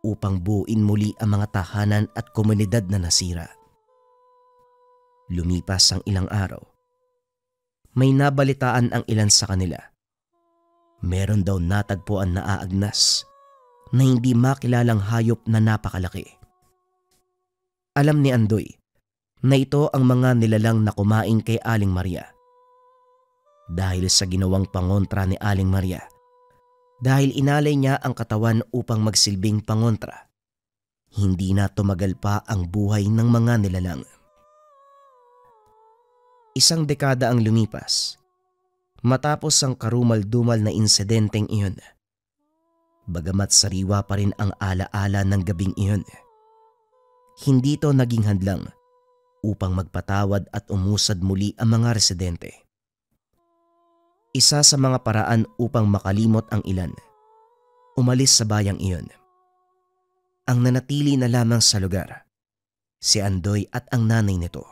upang buuin muli ang mga tahanan at komunidad na nasira. Lumipas ang ilang araw. May nabalitaan ang ilan sa kanila. Meron daw natagpuan na aagnas na hindi makilalang hayop na napakalaki. Alam ni Andoy na ito ang mga nilalang na kumain kay Aling Maria. Dahil sa ginawang pangontra ni Aling Maria, dahil inalay niya ang katawan upang magsilbing pangontra, hindi na tumagal pa ang buhay ng mga nilalang. Isang dekada ang lumipas matapos ang karumal-dumal na insidenteng iyon. Bagamat sariwa pa rin ang alaala ng gabing iyon, hindi ito naging hadlang upang magpatawad at umusad muli ang mga residente. Isa sa mga paraan upang makalimot ang ilan, umalis sa bayang iyon. Ang nanatili na lamang sa lugar, si Andoy at ang nanay nito.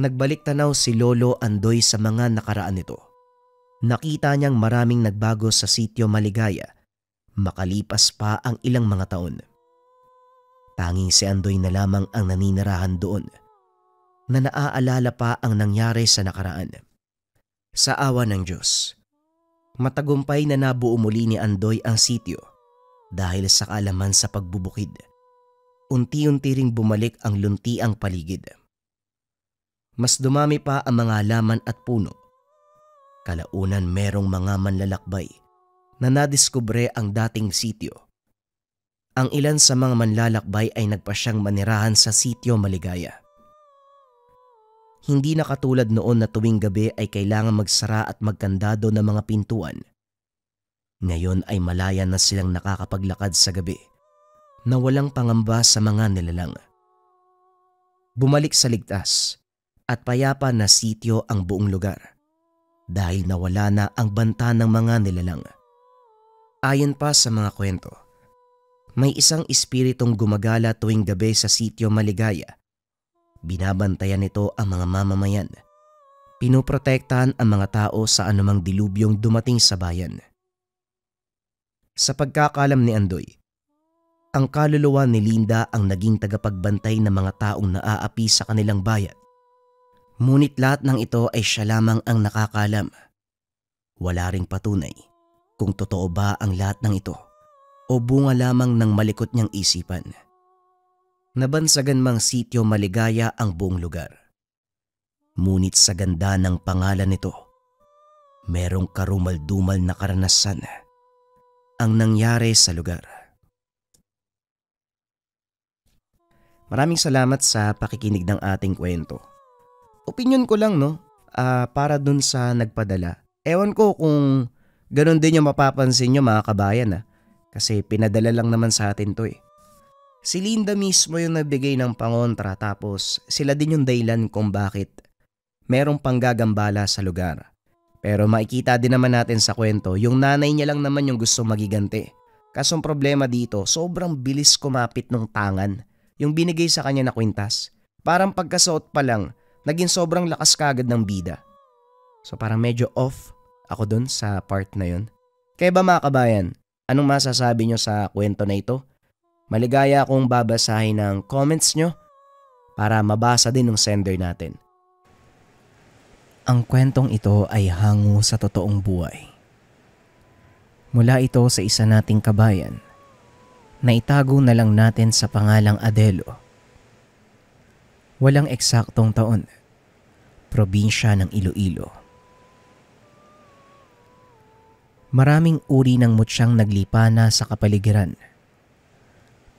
Nagbalik tanaw si Lolo Andoy sa mga nakaraan nito. Nakita niyang maraming nagbago sa sitio Maligaya makalipas pa ang ilang mga taon. Tanging si Andoy na lamang ang naninirahan doon na naaalala pa ang nangyari sa nakaraan. Sa awa ng Diyos, matagumpay na nabuo muli ni Andoy ang sitio dahil sa kaalaman sa pagbubukid. Unti-unti ring bumalik ang luntiang paligid. Mas dumami pa ang mga halaman at puno. Kalaunan merong mga manlalakbay na nadiskubre ang dating sitio. Ang ilan sa mga manlalakbay ay nagpasyang manirahan sa sitio Maligaya. Hindi na katulad noon na tuwing gabi ay kailangan magsara at magkandado ng mga pintuan. Ngayon ay malaya na silang nakakapaglakad sa gabi na walang pangamba sa mga nilalang. Bumalik sa ligtas at payapa na sitio ang buong lugar dahil nawala na ang banta ng mga nilalang. Ayon pa sa mga kwento, may isang espiritong gumagala tuwing gabi sa sitio Maligaya. Binabantayan nito ang mga mamamayan. Pinoprotektahan ang mga tao sa anumang dilubyong dumating sa bayan. Sa pagkakalam ni Andoy, ang kaluluwa ni Linda ang naging tagapagbantay ng mga taong naaapi sa kanilang bayan. Ngunit lahat ng ito ay siya lamang ang nakakalam. Wala ring patunay kung totoo ba ang lahat ng ito o bunga lamang ng malikot niyang isipan. Nabansagan mang sitio Maligaya ang buong lugar. Ngunit sa ganda ng pangalan nito, merong karumal-dumal na karanasan ang nangyari sa lugar. Maraming salamat sa pakikinig ng ating kwento. Opinyon ko lang para dun sa nagpadala. Ewan ko kung ganun din yung mapapansin nyo mga kabayan kasi pinadala lang naman sa atin to . Si Linda mismo yung nagbigay ng pangontra tapos sila din yung dahilan kung bakit merong panggagambala sa lugar. Pero makikita din naman natin sa kwento, yung nanay niya lang naman yung gusto magigante. Kaso ang problema dito, sobrang bilis kumapit ng tangan yung binigay sa kanya na kwintas. Parang pagkasuot pa lang, naging sobrang lakas kagad ng bida. So parang medyo off ako dun sa part na yun. Kaya ba mga kabayan, anong masasabi nyo sa kwento na ito? Maligaya akong babasahin ng comments nyo para mabasa din ng sender natin. Ang kwentong ito ay hango sa totoong buhay. Mula ito sa isa nating kabayan na itago na lang natin sa pangalang Adelo. Walang eksaktong taon, probinsya ng Iloilo. Maraming uri ng mutsyang naglipana sa kapaligiran.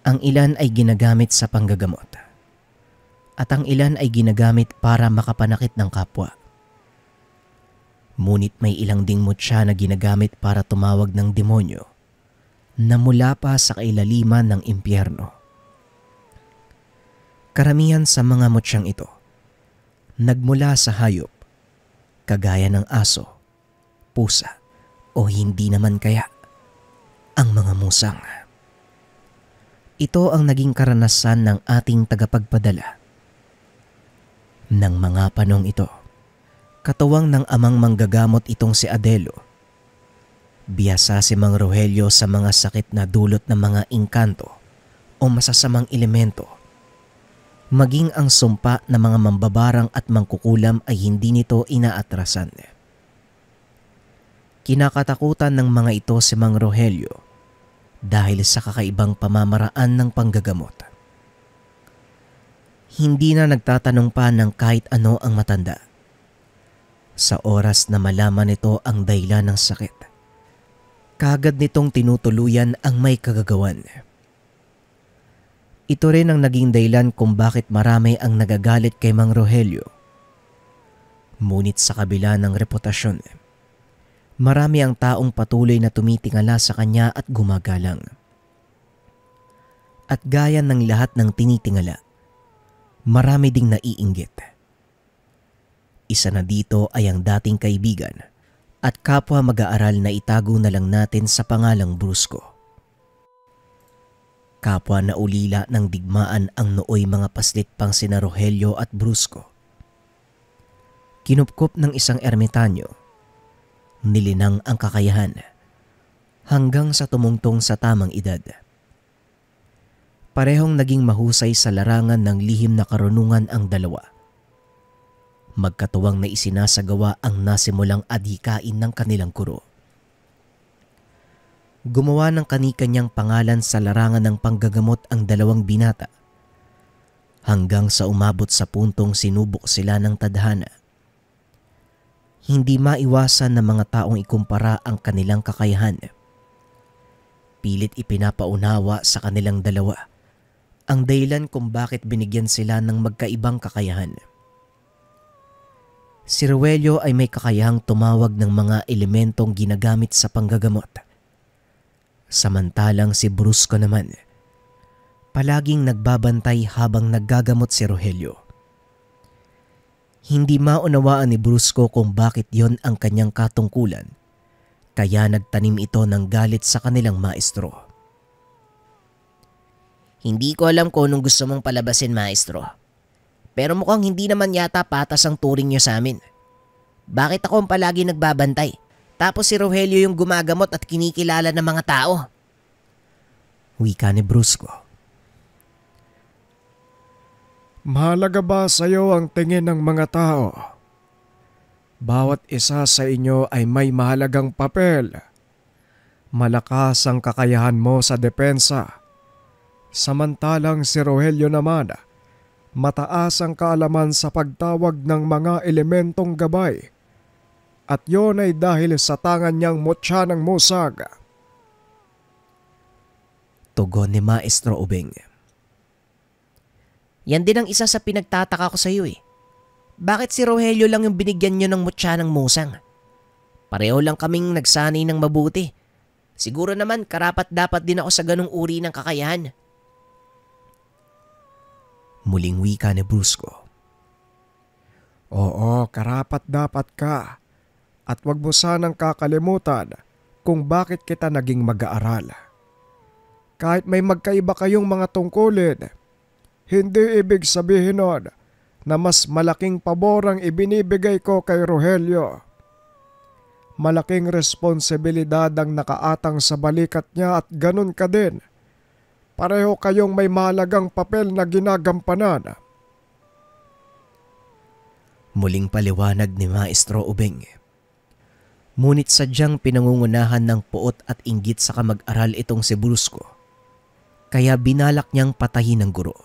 Ang ilan ay ginagamit sa panggagamot at ang ilan ay ginagamit para makapanakit ng kapwa. Ngunit may ilang ding mutya na ginagamit para tumawag ng demonyo na mula pa sa kailaliman ng impyerno. Karamihan sa mga mutsyang ito nagmula sa hayop, kagaya ng aso, pusa o hindi naman kaya ang mga musang. Ito ang naging karanasan ng ating tagapagpadala. Nang mga panong ito, katuwang ng amang manggagamot itong si Adelo. Biyasa si Mang Rogelio sa mga sakit na dulot ng mga engkanto o masasamang elemento. Maging ang sumpa ng mga mambabarang at mangkukulam ay hindi nito inaatrasan. Kinakatakutan ng mga ito si Mang Rogelio dahil sa kakaibang pamamaraan ng panggagamot. Hindi na nagtatanong pa ng kahit ano ang matanda. Sa oras na malaman nito ang dahilan ng sakit, kaagad nitong tinutuluyan ang may kagagawan. Ito rin ang naging dahilan kung bakit marami ang nagagalit kay Mang Rogelio. Ngunit sa kabila ng reputasyon, marami ang taong patuloy na tumitingala sa kanya at gumagalang. At gaya ng lahat ng tinitingala, marami ding naiinggit. Isa na dito ay ang dating kaibigan at kapwa mag-aaral na itago na lang natin sa pangalang Brusco. Kapwa na ulila ng digmaan ang nooy mga paslit pang sina Rogelio at Brusco. Kinupkop ng isang ermitanyo, nilinang ang kakayahan hanggang sa tumungtong sa tamang edad. Parehong naging mahusay sa larangan ng lihim na karunungan ang dalawa. Magkatuwang na isinasagawa ang nasimulang adhikain ng kanilang guro. Gumawa ng kani-kanyang pangalan sa larangan ng panggagamot ang dalawang binata hanggang sa umabot sa puntong sinubok sila ng tadhana. Hindi maiwasan ng mga taong ikumpara ang kanilang kakayahan. Pilit ipinapaunawa sa kanilang dalawa ang dahilan kung bakit binigyan sila ng magkaibang kakayahan. Si Rogelio ay may kakayahang tumawag ng mga elementong ginagamit sa panggagamot. Samantalang si Brusco naman, palaging nagbabantay habang naggagamot si Rogelio. Hindi maunawaan ni Brusco kung bakit yon ang kanyang katungkulan, kaya nagtanim ito ng galit sa kanilang maestro. Hindi ko alam kung anong gusto mong palabasin, maestro. Pero mukhang hindi naman yata patas ang turing niyo sa amin. Bakit ako ang palagi nagbabantay? Tapos si Rogelio yung gumagamot at kinikilala ng mga tao. Wika ni Brusco. Mahalaga ba sa iyo ang tingin ng mga tao? Bawat isa sa inyo ay may mahalagang papel. Malakas ang kakayahan mo sa depensa. Samantalang si Rogelio naman, mataas ang kaalaman sa pagtawag ng mga elementong gabay. At yon ay dahil sa tangan niyang mutya ng musag. Tugon ni Maestro Ubing. Yan din ang isa sa pinagtataka ko sa iyo eh. Bakit si Rogelio lang yung binigyan niyo ng mutya ng musang? Pareho lang kaming nagsanay ng mabuti. Siguro naman karapat dapat din ako sa ganung uri ng kakayahan. Muling wika ni Brusco. Oo, karapat dapat ka. At wag mo sanang kakalimutan kung bakit kita naging mag-aaral. Kahit may magkaiba kayong mga tungkulin, hindi ibig sabihin nun na mas malaking pabor ang ibinibigay ko kay Rogelio. Malaking responsibilidad ang nakaatang sa balikat niya at ganun ka din. Pareho kayong may mahalagang papel na ginagampanan. Muling paliwanag ni Maestro Ubing. Ngunit sadyang pinangungunahan ng puot at inggit sa kamag-aral itong si Brusco. Kaya binalak niyang patahin ng guro.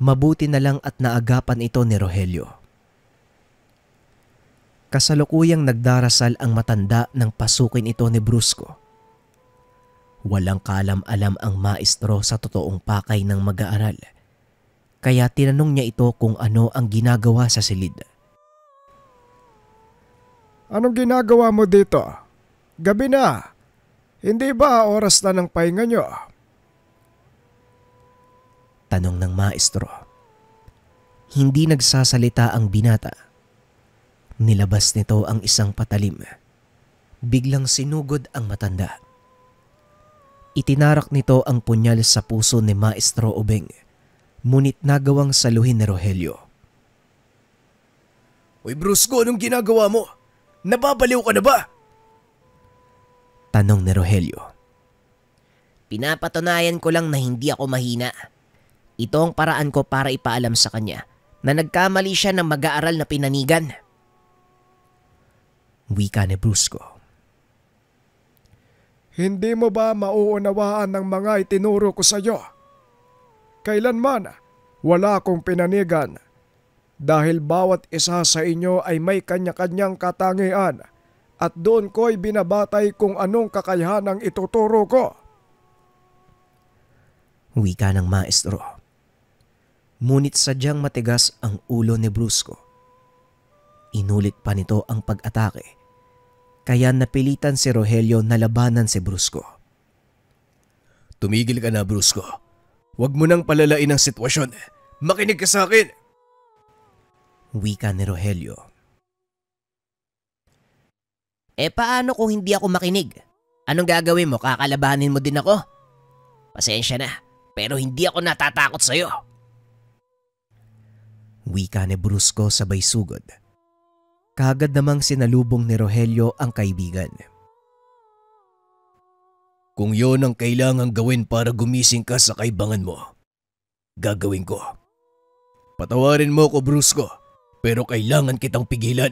Mabuti na lang at naagapan ito ni Rogelio. Kasalukuyang nagdarasal ang matanda ng pasukin ito ni Brusco. Walang kaalam-alam ang maestro sa totoong pakay ng mag-aaral. Kaya tinanong niya ito kung ano ang ginagawa sa silid. Anong ginagawa mo dito? Gabi na. Hindi ba oras na ng pahinga nyo? Tanong ng maestro. Hindi nagsasalita ang binata. Nilabas nito ang isang patalim. Biglang sinugod ang matanda. Itinarak nito ang punyal sa puso ni Maestro Ubeng, ngunit nagawang saluhin ni Rogelio. Uy Brusco, anong ginagawa mo? Nababaliw ka na ba? Tanong ni Rogelio. Pinapatunayan ko lang na hindi ako mahina. Ito ang paraan ko para ipaalam sa kanya na nagkamali siya ng mag-aaral na pinanigan. Wika ni Brusco. Hindi mo ba mauunawaan ng mga itinuro ko sa iyo? Kailanman wala akong pinanigan dahil bawat isa sa inyo ay may kanya-kanyang katangian at doon ko'y binabatay kung anong kakayahan ang ituturo ko. Wika ng maestro. Ngunit sadyang matigas ang ulo ni Brusco. Inulit pa nito ang pag-atake. Kaya napilitan si Rogelio na labanan si Brusco. Tumigil ka na, Brusco. Huwag mo nang palalain ang sitwasyon. Makinig ka sa akin. Wika ni Rogelio. Paano kung hindi ako makinig? Anong gagawin mo? Kakalabanin mo din ako? Pasensya na, pero hindi ako natatakot sa'yo. Wika ni Brusco sabay sugod. Kaagad namang sinalubong ni Rogelio ang kaibigan. Kung yon ang kailangang gawin para gumising ka sa kaibangan mo, gagawin ko. Patawarin mo ko, Brusco, pero kailangan kitang pigilan.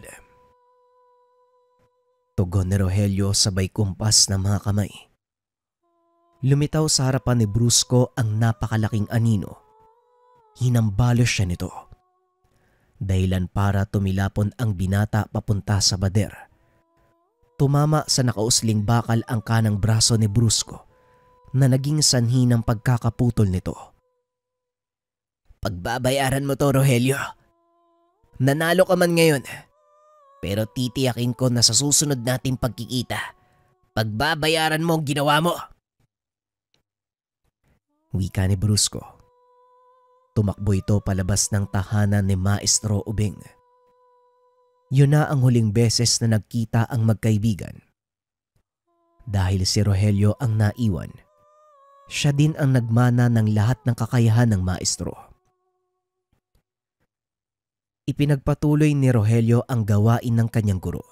Tugon ni Rogelio sabay kumpas ng mga kamay. Lumitaw sa harapan ni Brusco ang napakalaking anino. Hinambalos siya nito. Dahilan para tumilapon ang binata papunta sa bader. Tumama sa nakausling bakal ang kanang braso ni Brusco na naging sanhi ng pagkakaputol nito. Pagbabayaran mo to, Rogelio. Nanalo ka man ngayon, pero titiyakin ko na sa susunod nating pagkikita, pagbabayaran mo ang ginawa mo. Wika ni Brusco. Tumakbo ito palabas ng tahanan ni Maestro Ubeng. Yun na ang huling beses na nagkita ang magkaibigan. Dahil si Rogelio ang naiwan, siya din ang nagmana ng lahat ng kakayahan ng maestro. Ipinagpatuloy ni Rogelio ang gawain ng kanyang guro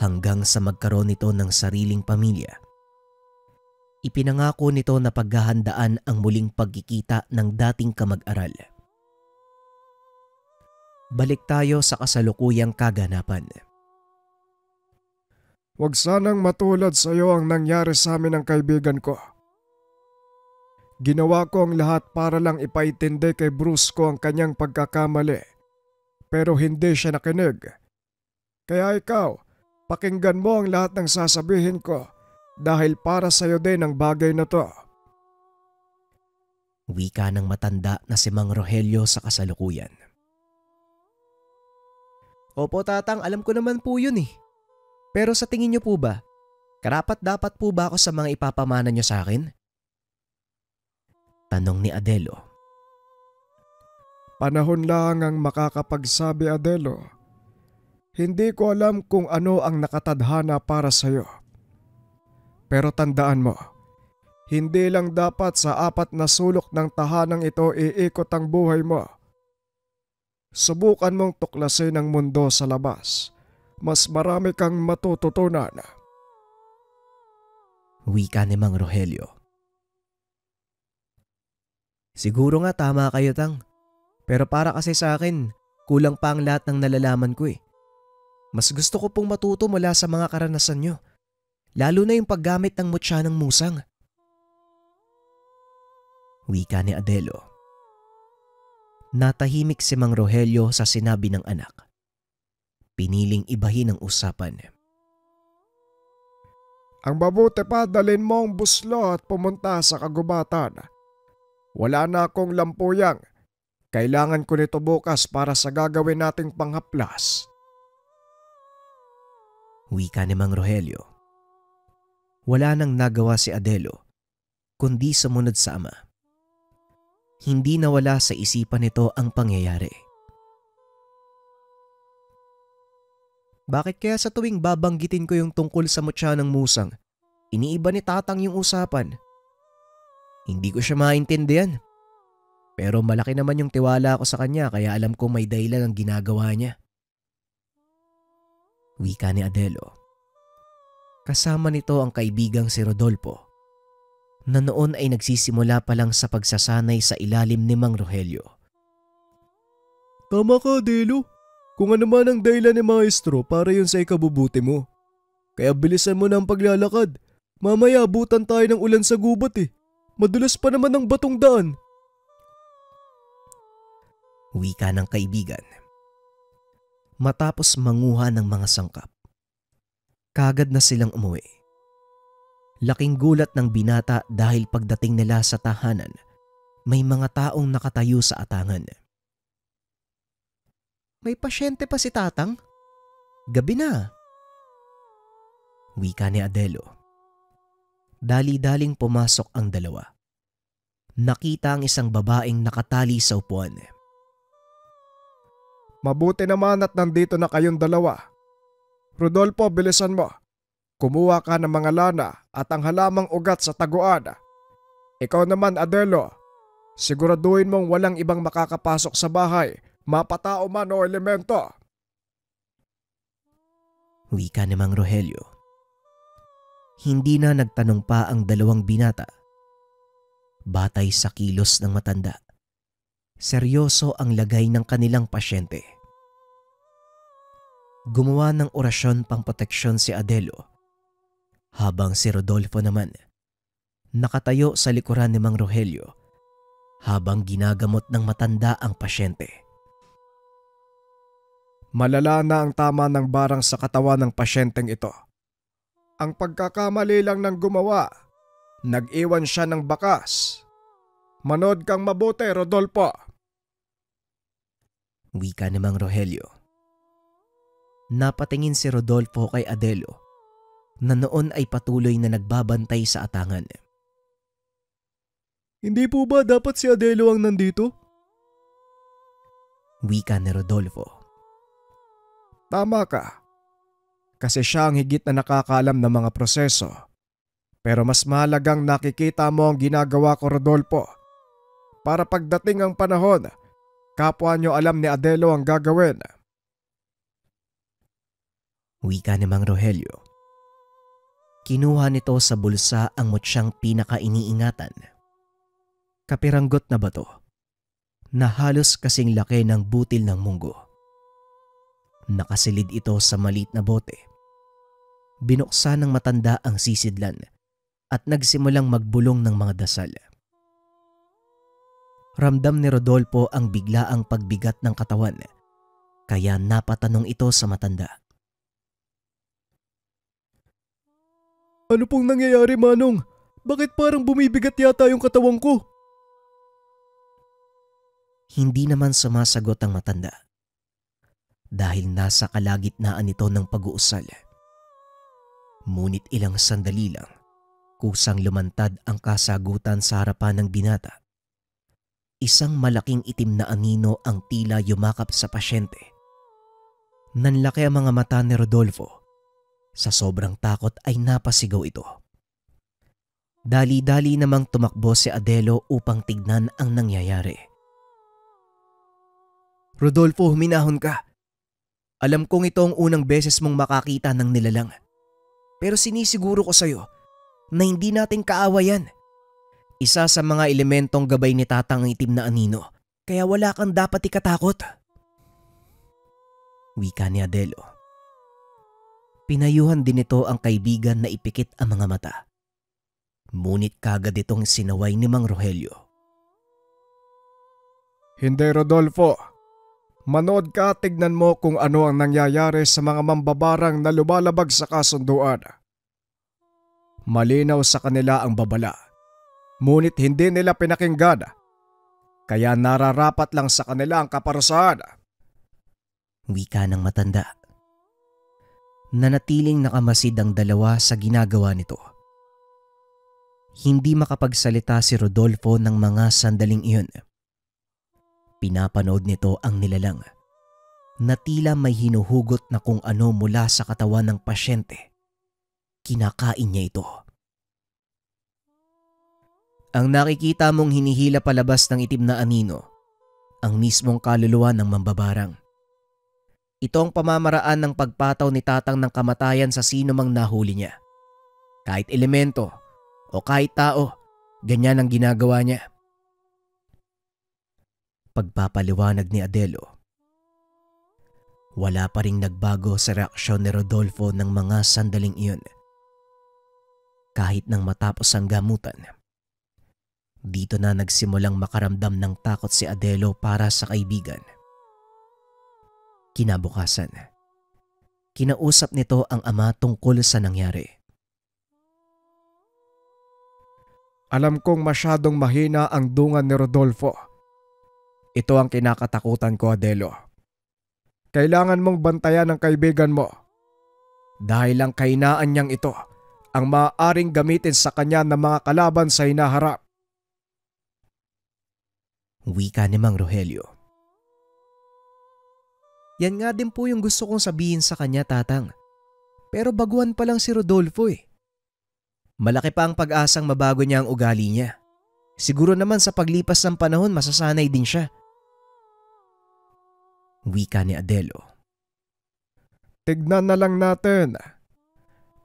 hanggang sa magkaroon nito ng sariling pamilya. Ipinangako nito na paghahandaan ang muling pagkikita ng dating kamag-aral. Balik tayo sa kasalukuyang kaganapan. Huwag sanang matulad sa iyo ang nangyari sa amin ng kaibigan ko. Ginawa ko ang lahat para lang ipaintindi kay Brusco ang kanyang pagkakamali, pero hindi siya nakinig. Kaya ikaw, pakinggan mo ang lahat ng sasabihin ko. Dahil para sa'yo din ang bagay na to. Wika ng matanda na si Mang Rogelio sa kasalukuyan. Opo tatang, alam ko naman po yun eh. Pero sa tingin niyo po ba, karapat-dapat po ba ako sa mga ipapamana niyo sa akin? Tanong ni Adelo. Panahon lang ang makakapagsabi, Adelo. Hindi ko alam kung ano ang nakatadhana para sa'yo. Pero tandaan mo, hindi lang dapat sa 4 na sulok ng tahanang ito iikot ang buhay mo. Subukan mong tuklasin ang mundo sa labas. Mas marami kang matututunan. Wika ni Mang Rogelio. Siguro nga tama kayo tang. Pero para kasi sa akin, kulang pa ang lahat ng nalalaman ko eh. Mas gusto ko pong matuto mula sa mga karanasan nyo. Lalo na yung paggamit ng mutya ng musang. Wika ni Adelo. Natahimik si Mang Rogelio sa sinabi ng anak. Piniling ibahin ang usapan. Ang mabuti pa dalhin mo ang buslo at pumunta sa kagubatan. Wala na akong lampuyang. Kailangan ko nito bukas para sa gagawin nating panghaplas. Wika ni Mang Rogelio. Wala nang nagawa si Adelo kundi sumunod sa ama. Hindi nawala sa isipan nito ang pangyayari. Bakit kaya sa tuwing babanggitin ko yung tungkol sa mutya ng musang, iniiba ni tatang yung usapan? Hindi ko siya maintindihan. Pero malaki naman yung tiwala ko sa kanya kaya alam ko may dahilan ang ginagawa niya. Wika ni Adelo. Kasama nito ang kaibigang si Rodolfo na noon ay nagsisimula pa lang sa pagsasanay sa ilalim ni Mang Rogelio. Tama ka, Adelo. Kung ano man ang dahilan ni Maestro para yun sa ikabubuti mo. Kaya bilisan mo na ang paglalakad. Mamaya abutan tayo ng ulan sa gubat eh. Madulas pa naman ang batong daan. Wika ng kaibigan. Matapos manguha ng mga sangkap, kagad na silang umuwi. Laking gulat ng binata dahil pagdating nila sa tahanan, may mga taong nakatayo sa atangan. May pasyente pa si tatang? Gabi na. Wika ni Adelo. Dali-daling pumasok ang dalawa. Nakita ang isang babaeng nakatali sa upuan. Mabuti naman at nandito na kayong dalawa. Rodolfo, bilisan mo. Kumuha ka ng mga lana at ang halamang ugat sa taguan. Ikaw naman, Adelo, siguraduhin mong walang ibang makakapasok sa bahay, mapatao man o elemento. Wika ni Mang Rogelio. Hindi na nagtanong pa ang dalawang binata. Batay sa kilos ng matanda, seryoso ang lagay ng kanilang pasyente. Gumawa ng orasyon pang proteksyon si Adelo, habang si Rodolfo naman nakatayo sa likuran ni Mang Rogelio habang ginagamot ng matanda ang pasyente. Malala na ang tama ng barang sa katawan ng pasyenteng ito. Ang pagkakamali lang ng gumawa, nag-iwan siya ng bakas. Manood kang mabuti, Rodolfo. Wika ni Mang Rogelio. Napatingin si Rodolfo kay Adelo na noon ay patuloy na nagbabantay sa atangan. Hindi po ba dapat si Adelo ang nandito? Wika ni Rodolfo. Tama ka. Kasi siya ang higit na nakakaalam ng mga proseso. Pero mas mahalagang nakikita mo ang ginagawa ko, Rodolfo. Para pagdating ang panahon, kapwa nyo alam ni Adelo ang gagawin. Wika ni Mang Rogelio. Kinuha nito sa bulsa ang mutsyang pinaka-iniingatan. Kapiranggot na bato na halos kasing laki ng butil ng munggo. Nakasilid ito sa maliit na bote. Binuksan ng matanda ang sisidlan at nagsimulang magbulong ng mga dasal. Ramdam ni Rodolfo ang biglaang pagbigat ng katawan, kaya napatanong ito sa matanda. Ano pong nangyayari, Manong? Bakit parang bumibigat yata yung katawan ko? Hindi naman sumasagot ang matanda dahil nasa kalagitnaan ito ng pag-uusal. Ngunit ilang sandali lang, kusang lumantad ang kasagutan sa harapan ng binata. Isang malaking itim na anino ang tila yumakap sa pasyente. Nanlaki ang mga mata ni Rodolfo. Sa sobrang takot ay napasigaw ito. Dali-dali namang tumakbo si Adelo upang tignan ang nangyayari. Rodolfo, huminahon ka. Alam kong ito ang unang beses mong makakita ng nilalang. Pero sinisiguro ko sa'yo na hindi natin kaawayan. Isa sa mga elementong gabay ni tatang ang itim na anino, kaya wala kang dapat ikatakot. Wika ni Adelo. Pinayuhan din ito ang kaibigan na ipikit ang mga mata. Ngunit kagad itong sinaway ni Mang Rogelio. Hindi, Rodolfo. Manood ka, tignan mo kung ano ang nangyayari sa mga mambabarang na lumalabag sa kasunduan. Malinaw sa kanila ang babala, ngunit hindi nila pinakinggan, kaya nararapat lang sa kanila ang kaparusahan. Wika ng matanda. Nanatiling nakamasid ang dalawa sa ginagawa nito. Hindi makapagsalita si Rodolfo ng mga sandaling iyon. Pinapanood nito ang nilalang na tila may hinuhugot na kung ano mula sa katawan ng pasyente. Kinakain niya ito. Ang nakikita mong hinihila palabas ng itim na anino, ang mismong kaluluwa ng mambabarang. Ito ang pamamaraan ng pagpataw ni Tatang ng kamatayan sa sino mang nahuli niya. Kahit elemento o kahit tao, ganyan ang ginagawa niya. Pagpapaliwanag ni Adelo. Wala pa ring nagbago sa reaksyon ni Rodolfo ng mga sandaling iyon. Kahit nang matapos ang gamutan, dito na nagsimulang makaramdam ng takot si Adelo para sa kaibigan. Kinabukasan, kinausap nito ang ama tungkol sa nangyari. Alam kong masyadong mahina ang dungan ni Rodolfo. Ito ang kinakatakutan ko, Adelo. Kailangan mong bantayan ang kaibigan mo. Dahil ang kahinaan niyang ito ang maaaring gamitin sa kanya ng mga kalaban sa hinaharap. Wika ni Mang Rogelio. Yan nga din po yung gusto kong sabihin sa kanya, Tatang. Pero baguhan pa lang si Rodolfo eh. Malaki pa ang pag-asang mabago niya ang ugali niya. Siguro naman sa paglipas ng panahon masasanay din siya. Wika ni Adelo. Tignan na lang natin.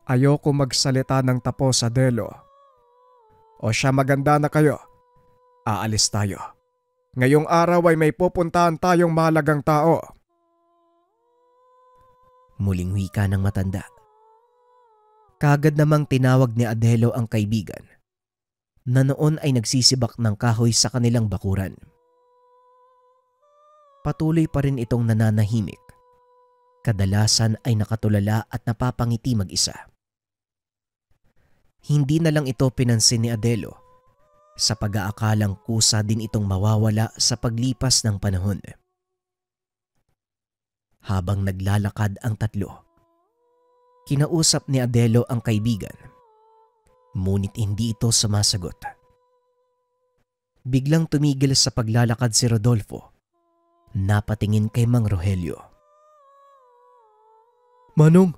Ayoko magsalita ng tapos, Adelo. O siya, maganda na kayo. Aalis tayo. Ngayong araw ay may pupuntahan tayong mahalagang tao. Muling wika ng matanda. Kagad namang tinawag ni Adelo ang kaibigan na noon ay nagsisibak ng kahoy sa kanilang bakuran. Patuloy pa rin itong nananahimik. Kadalasan ay nakatulala at napapangiti mag-isa. Hindi na lang ito pinansin ni Adelo sa pag-aakalang kusa din itong mawawala sa paglipas ng panahon. Habang naglalakad ang tatlo, kinausap ni Adelo ang kaibigan, ngunit hindi ito sumasagot. Biglang tumigil sa paglalakad si Rodolfo, napatingin kay Mang Rogelio. Manong,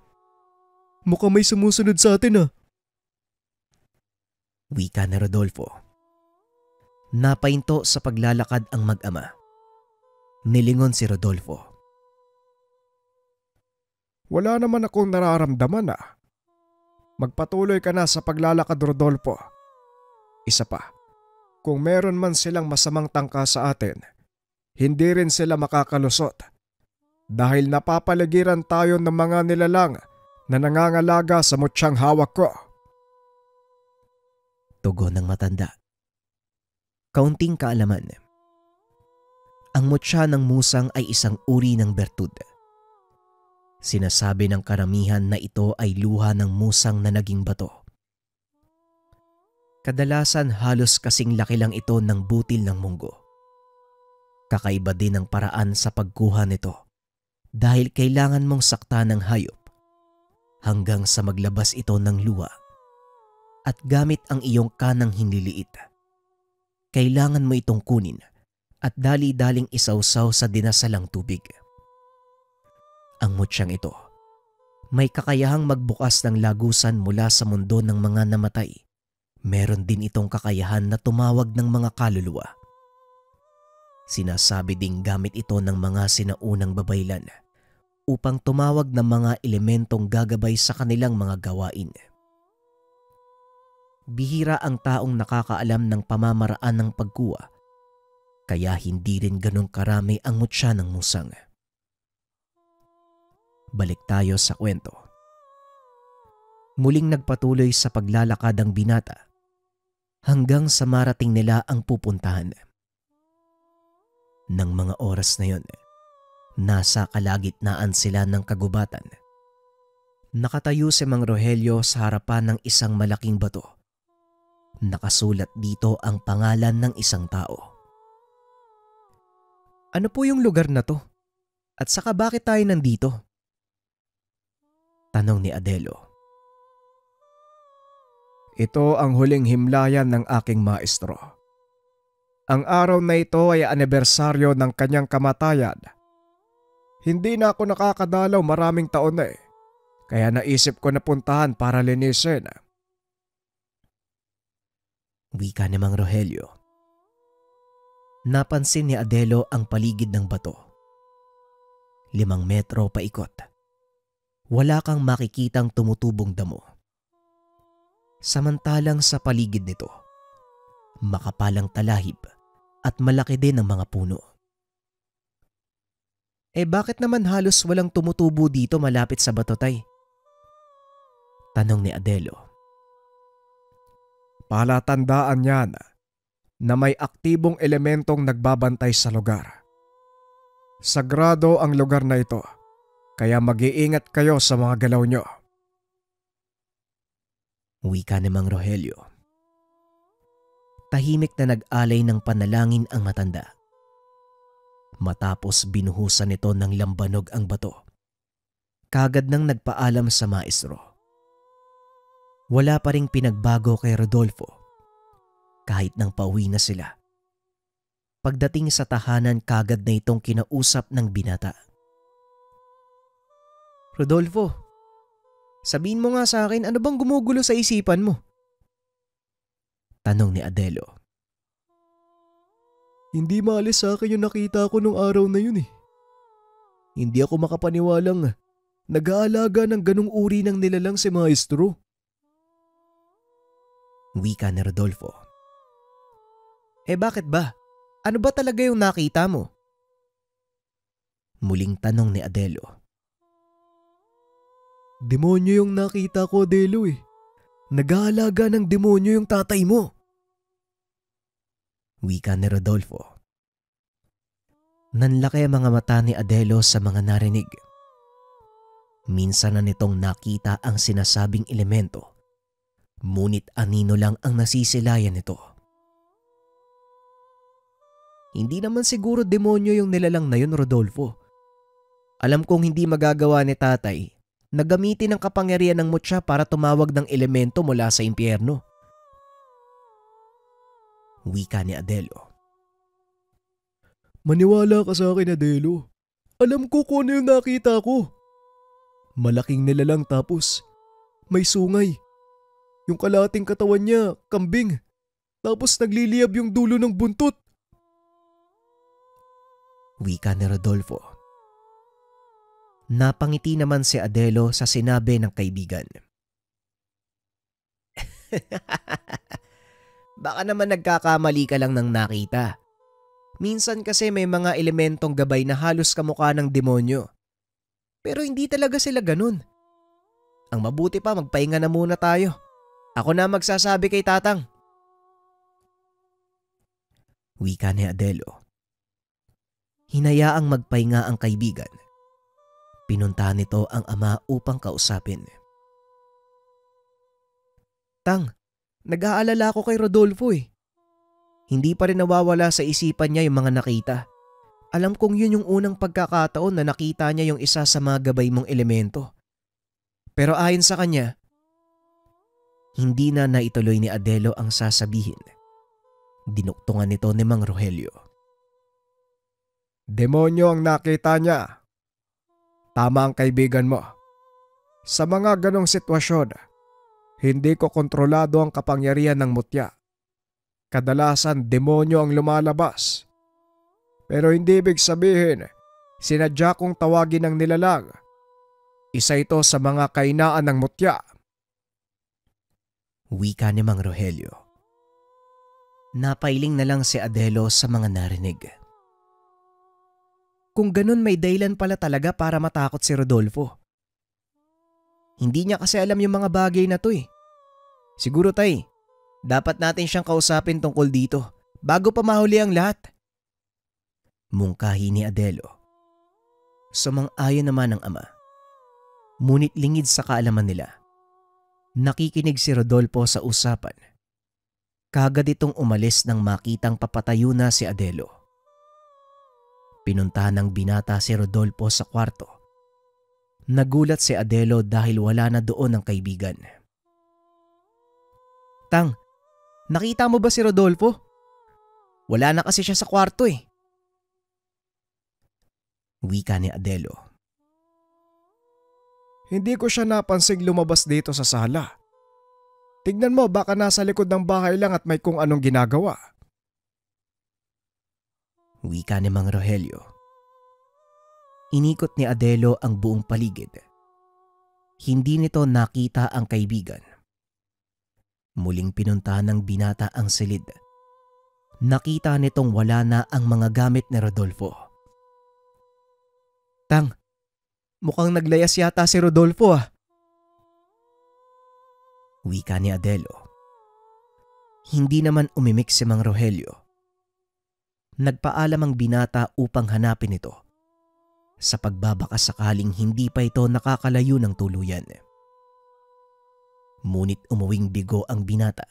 mukhang may sumusunod sa atin ah. Wika ni Rodolfo. Napahinto sa paglalakad ang mag-ama. Nilingon si Rodolfo. Wala naman akong nararamdaman ah. Magpatuloy ka na sa paglalakad, Rodolfo. Isa pa, kung meron man silang masamang tangka sa atin, hindi rin sila makakalusot. Dahil napapaligiran tayo ng mga nilalang na nangangalaga sa mutsyang hawak ko. Tugon ng matanda. Kaunting kaalaman. Ang mutya ng musang ay isang uri ng bertud. Sinasabi ng karamihan na ito ay luha ng musang na naging bato. Kadalasan halos kasing laki lang ito ng butil ng munggo. Kakaiba din ang paraan sa pagkuha nito dahil kailangan mong sakta ng hayop hanggang sa maglabas ito ng luha at gamit ang iyong kanang hinliliit. Kailangan mo itong kunin at dali-daling isawsaw sa dinasalang tubig. Ang mutsyang ito, may kakayahang magbukas ng lagusan mula sa mundo ng mga namatay. Meron din itong kakayahan na tumawag ng mga kaluluwa. Sinasabi ding gamit ito ng mga sinaunang babaylan upang tumawag ng mga elementong gagabay sa kanilang mga gawain. Bihira ang taong nakakaalam ng pamamaraan ng pagkuha, kaya hindi rin ganong karami ang mutya ng musang. Balik tayo sa kwento. Muling nagpatuloy sa paglalakad ang binata hanggang sa marating nila ang pupuntahan. Nang mga oras na yon, nasa kalagitnaan sila ng kagubatan. Nakatayo si Mang Rogelio sa harapan ng isang malaking bato. Nakasulat dito ang pangalan ng isang tao. Ano po yung lugar na to? At saka bakit tayo nandito? Tanong ni Adelo. Ito ang huling himlayan ng aking maestro. Ang araw na ito ay anibersaryo ng kanyang kamatayan. Hindi na ako nakakadalaw maraming taon na kaya naisip ko na puntahan para linisin. Wika ni Mang Rogelio. Napansin ni Adelo ang paligid ng bato. 5 metro paikot. Wala kang makikitang tumutubong damo. Samantalang sa paligid nito, makapalang talahib at malaki din ang mga puno. Bakit naman halos walang tumutubo dito malapit sa bato, tay? Tanong ni Adelo. Palatandaan niyan na may aktibong elementong nagbabantay sa lugar. Sagrado ang lugar na ito, kaya mag-iingat kayo sa mga galaw nyo. Wika ni Mang Rogelio. Tahimik na nag-alay ng panalangin ang matanda. Matapos binuhusan nito ng lambanog ang bato, kagad nang nagpaalam sa maestro. Wala pa ring pinagbago kay Rodolfo kahit nang pauwi na sila. Pagdating sa tahanan, kagad na itong kinausap ng binata. Rodolfo, sabihin mo nga sa akin, ano bang gumugulo sa isipan mo? Tanong ni Adelo. Hindi maalis sa akin yung nakita ko nung araw na yun . Hindi ako makapaniwalang nag-aalaga ng ganong uri ng nilalang si maestro. Wika ni Rodolfo. Bakit ba? Ano ba talaga yung nakita mo? Muling tanong ni Adelo. Demonyo yung nakita ko, Adelo . Nag-aalaga ng demonyo yung tatay mo. Wika ni Rodolfo. Nanlaki ang mga mata ni Adelo sa mga narinig. Minsan na nitong nakita ang sinasabing elemento, ngunit anino lang ang nasisilayan nito. Hindi naman siguro demonyo yung nilalang na yun, Rodolfo. Alam kong hindi magagawa ni tatay na gamitin ang kapangyarihan ng mutya para tumawag ng elemento mula sa impyerno. Wika ni Adelo. Maniwala ka sa akin, Adelo. Alam ko kung ano yung nakita ko. Malaking nilalang tapos may sungay. Yung kalating katawan niya, kambing. Tapos nagliliyab yung dulo ng buntot. Wika ni Rodolfo. Napangiti naman si Adelo sa sinabi ng kaibigan. Baka naman nagkakamali ka lang ng nakita. Minsan kasi may mga elementong gabay na halos kamukha ng demonyo. Pero hindi talaga sila ganun. Ang mabuti pa, magpahinga na muna tayo. Ako na magsasabi kay tatang. Wika ni Adelo. Hinayaang magpahinga ang kaibigan. Pinuntahan nito ang ama upang kausapin. Tang, nag-aalala ako kay Rodolfo . Hindi pa rin nawawala sa isipan niya yung mga nakita. Alam kong yun yung unang pagkakataon na nakita niya yung isa sa mga gabay mong elemento. Pero ayon sa kanya, hindi na naituloy ni Adelo ang sasabihin. Dinuktungan nito ni Mang Rogelio. Demonyo ang nakita niya. Tama ang kaibigan mo. Sa mga ganong sitwasyon, hindi ko kontrolado ang kapangyarihan ng mutya. Kadalasan demonyo ang lumalabas. Pero hindi ibig sabihin, sinadya kong tawagin ng nilalang. Isa ito sa mga kainaan ng mutya. Wika ni Mang Rogelio. Napailing na lang si Adelo sa mga narinig. Kung ganun, may dahilan pala talaga para matakot si Rodolfo. Hindi niya kasi alam yung mga bagay na to . Siguro tay, dapat natin siyang kausapin tungkol dito bago pa mahuli ang lahat. Mungkahi ni Adelo. Sumang-ayon naman ang ama. Ngunit lingid sa kaalaman nila. Nakikinig si Rodolfo sa usapan. Kagad itong umalis nang makitang papatayo na si Adelo. Pinuntahan ng binata si Rodolfo sa kwarto. Nagulat si Adelo dahil wala na doon ang kaibigan. Tang, nakita mo ba si Rodolfo? Wala na kasi siya sa kwarto eh. Wika ni Adelo. Hindi ko siya napansing lumabas dito sa sala. Tignan mo, baka nasa likod ng bahay lang at may kung anong ginagawa. Wika ni Mang Rogelio. Inikot ni Adelo ang buong paligid. Hindi nito nakita ang kaibigan. Muling pinunta ng binata ang silid. Nakita nitong wala na ang mga gamit ni Rodolfo. Tang, mukhang naglayas yata si Rodolfo ah. Wika ni Adelo. Hindi naman umimik si Mang Rogelio. Nagpaalam ang binata upang hanapin ito sa pagbabaka sakaling hindi pa ito nakakalayo ng tuluyan. Ngunit umuwing bigo ang binata.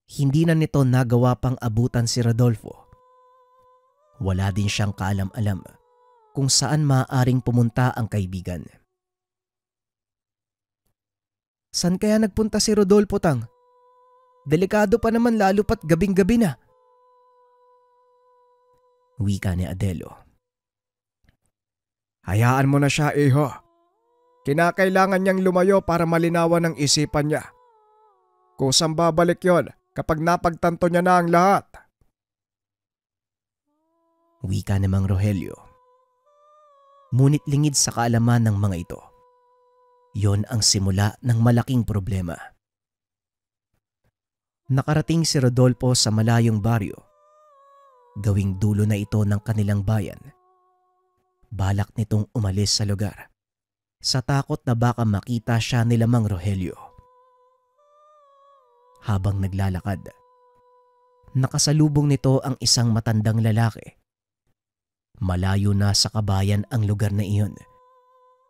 Hindi na nito nagawa pang abutan si Rodolfo. Wala din siyang kaalam-alam kung saan maaaring pumunta ang kaibigan. San kaya nagpunta si Rodolfo, Tang? Delikado pa naman lalo pat gabing-gabi na. Wika ni Adelo. Hayaan mo na siya, iho. Kinakailangan niyang lumayo para malinawan ang isipan niya. Kusang babalik yon kapag napagtanto niya na ang lahat. Wika ni Mang Rogelio. Ngunit lingid sa kaalaman ng mga ito, yon ang simula ng malaking problema. Nakarating si Rodolfo sa malayong baryo. Gawing dulo na ito ng kanilang bayan. Balak nitong umalis sa lugar sa takot na baka makita siya nila Mang Rogelio. Habang naglalakad, nakasalubong nito ang isang matandang lalaki. Malayo na sa kabayan ang lugar na iyon,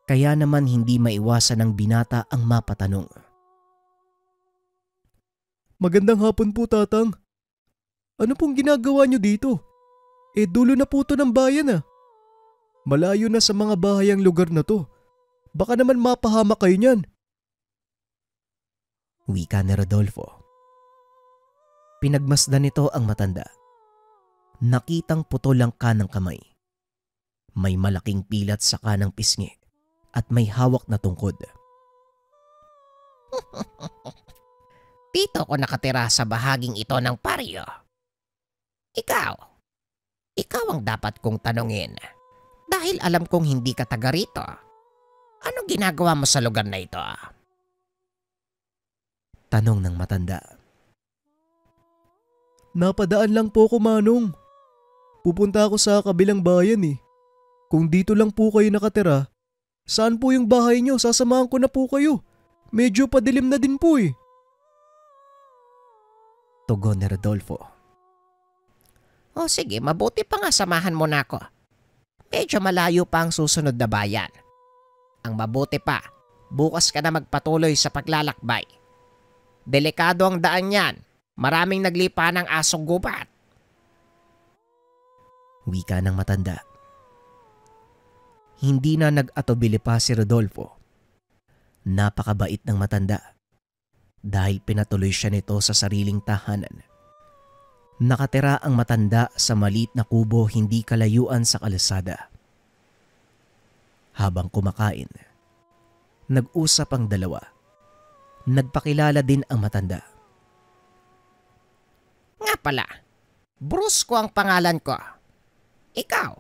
kaya naman hindi maiwasan ng binata ang mapatanong. Magandang hapon po, Tatang. Ano pong ginagawa niyo dito? Dulo na po to ng bayan ah. Malayo na sa mga bahay ang lugar na to. Baka naman mapahamak kayo niyan. Wika ni Rodolfo. Pinagmasdan nito ang matanda. Nakitang putol ang kanang kamay. May malaking pilat sa kanang pisngi at may hawak na tungkod. Dito ko nakatira sa bahaging ito ng paryo. Ikaw ang dapat kong tanungin. Dahil alam kong hindi ka taga rito. Anong ginagawa mo sa lugar na ito? Tanong ng matanda. Napadaan lang po ko, Manong. Pupunta ako sa kabilang bayan eh. Kung dito lang po kayo nakatira, saan po yung bahay nyo? Sasamahan ko na po kayo. Medyo padilim na din po eh. Tugon ni Rodolfo. O sige, mabuti pa nga samahan mo na ako. Medyo malayo pa ang susunod na bayan. Ang mabuti pa, bukas ka na magpatuloy sa paglalakbay. Delikado ang daan yan. Maraming naglipa ng asong gubat. Wika ng matanda. Hindi na nag-atubili pa si Rodolfo. Napakabait ng matanda. Dahil pinatuloy siya nito sa sariling tahanan. Nakatira ang matanda sa maliit na kubo hindi kalayuan sa kalsada. Habang kumakain, nag-usap ang dalawa. Nagpakilala din ang matanda. Nga pala, Brusco ang pangalan ko. Ikaw,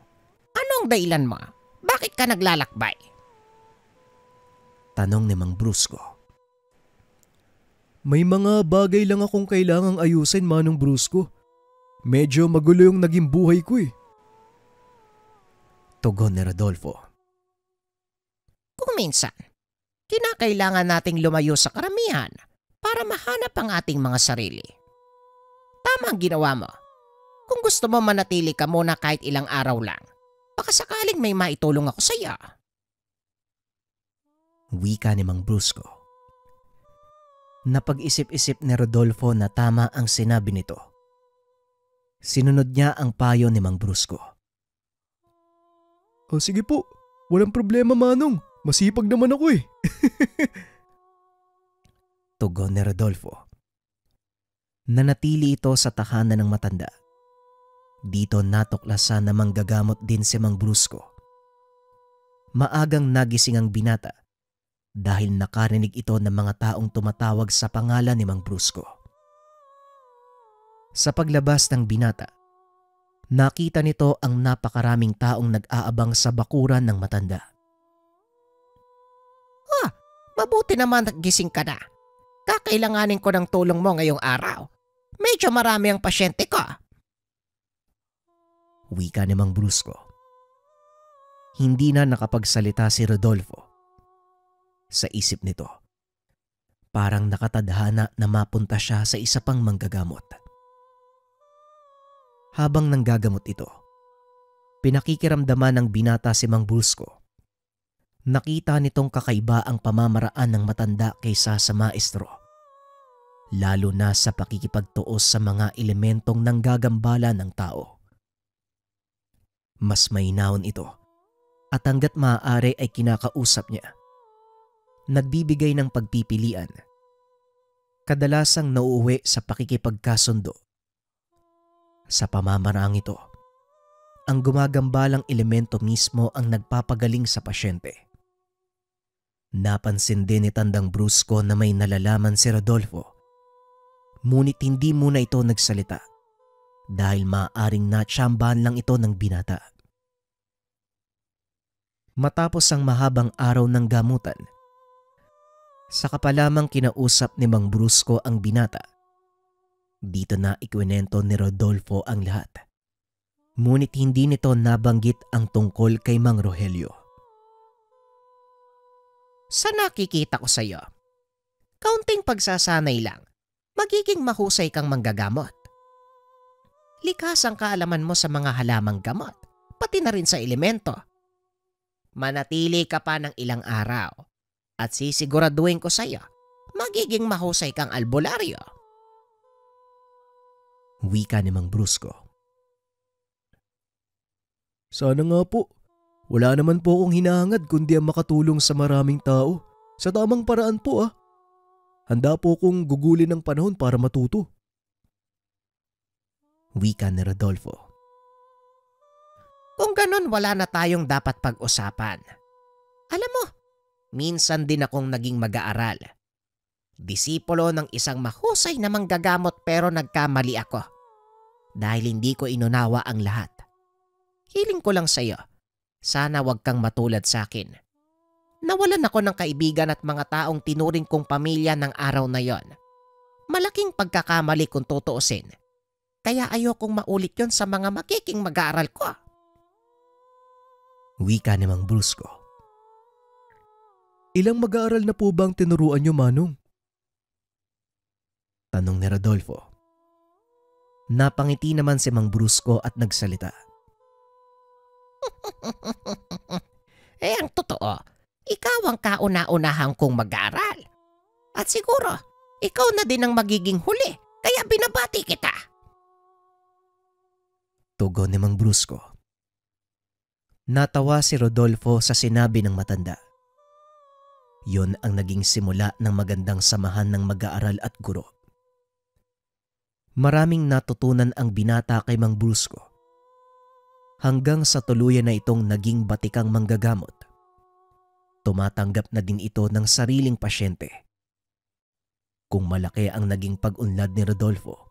anong dahilan mo? Bakit ka naglalakbay? Tanong ni Mang Brusco. May mga bagay lang akong kailangang ayusin, Manong Brusco. Medyo magulo yung naging buhay ko eh. Tugon ni Rodolfo. Kung minsan, kinakailangan nating lumayo sa karamihan para mahanap ang ating mga sarili. Tama ang ginawa mo. Kung gusto mo manatili ka muna kahit ilang araw lang, baka sakaling may maitulong ako sa iyo. Wika ni Mang Brusco. Napag-isip-isip ni Rodolfo na tama ang sinabi nito. Sinunod niya ang payo ni Mang Brusco. O sige po, walang problema, Manong. Masipag naman ako eh. Tugon ni Rodolfo. Nanatili ito sa tahanan ng matanda. Dito natuklasan na manggagamot din si Mang Brusco. Maagang nagising ang binata dahil nakarinig ito ng mga taong tumatawag sa pangalan ni Mang Brusco. Sa paglabas ng binata, nakita nito ang napakaraming taong nag-aabang sa bakuran ng matanda. Mabuti naman nagising ka na. Kakailanganin ko ng tulong mo ngayong araw. Medyo marami ang pasyente ko. Wika ni Mang Brusco. Hindi na nakapagsalita si Rodolfo. Sa isip nito, parang nakatadhana na mapunta siya sa isa pang manggagamot. Habang nanggagamot ito, pinakikiramdaman ng binata si Mang Brusco. Nakita nitong kakaiba ang pamamaraan ng matanda kaysa sa maestro. Lalo na sa pakikipagtuos sa mga elementong nanggagambala ng tao. Mas mainahon ito at hanggat maaari ay kinakausap niya. Nagbibigay ng pagpipilian. Kadalasang nauuwi sa pakikipagkasundo. Sa pamamaraang ito, ang gumagambalang elemento mismo ang nagpapagaling sa pasyente. Napansin din ni Tandang Brusco na may nalalaman si Rodolfo. Ngunit hindi muna ito nagsalita dahil maaaring natsambahan lang ito ng binata. Matapos ang mahabang araw ng gamutan, saka pa lamang kinausap ni Mang Brusco ang binata. Dito na ikwinento ni Rodolfo ang lahat. Ngunit hindi nito nabanggit ang tungkol kay Mang Rogelio. Sa nakikita ko sa iyo, kaunting pagsasanay lang, magiging mahusay kang manggagamot. Likas ang kaalaman mo sa mga halamang gamot, pati na rin sa elemento. Manatili ka pa ng ilang araw at sisiguraduhin ko sa iyo, magiging mahusay kang albularyo. Wika ni Mang Brusco. Sana nga po. Wala naman po akong hinahangad kundi ang makatulong sa maraming tao. Sa tamang paraan po. Handa po akong gugulin ng panahon para matuto. Wika ni Rodolfo. Kung ganun, wala na tayong dapat pag-usapan. Alam mo, minsan din akong naging mag-aaral. Disipulo ng isang mahusay na manggagamot pero nagkamali ako. Dahil hindi ko inunawa ang lahat. Hiling ko lang sa iyo. Sana wag kang matulad sa akin. Nawalan ako ng kaibigan at mga taong tinuring kong pamilya ng araw na yon. Malaking pagkakamali kung tutuusin. Kaya ayokong maulit yon sa mga magiging mag-aaral ko. Wika ni Mang Brusco. Ilang mag-aaral na po bang tinuruan niyo, Manong? Tanong ni Rodolfo. Napangiti naman si Mang Brusco at nagsalita. Ang totoo, ikaw ang kauna-unahan kong mag-aaral. At siguro, ikaw na din ang magiging huli, kaya binabati kita. Tugon ni Mang Brusco. Natawa si Rodolfo sa sinabi ng matanda. Yun ang naging simula ng magandang samahan ng mag-aaral at guro. Maraming natutunan ang binata kay Mang Brusco. Hanggang sa tuluyan na itong naging batikang manggagamot. Tumatanggap na din ito ng sariling pasyente. Kung malaki ang naging pag-unlad ni Rodolfo,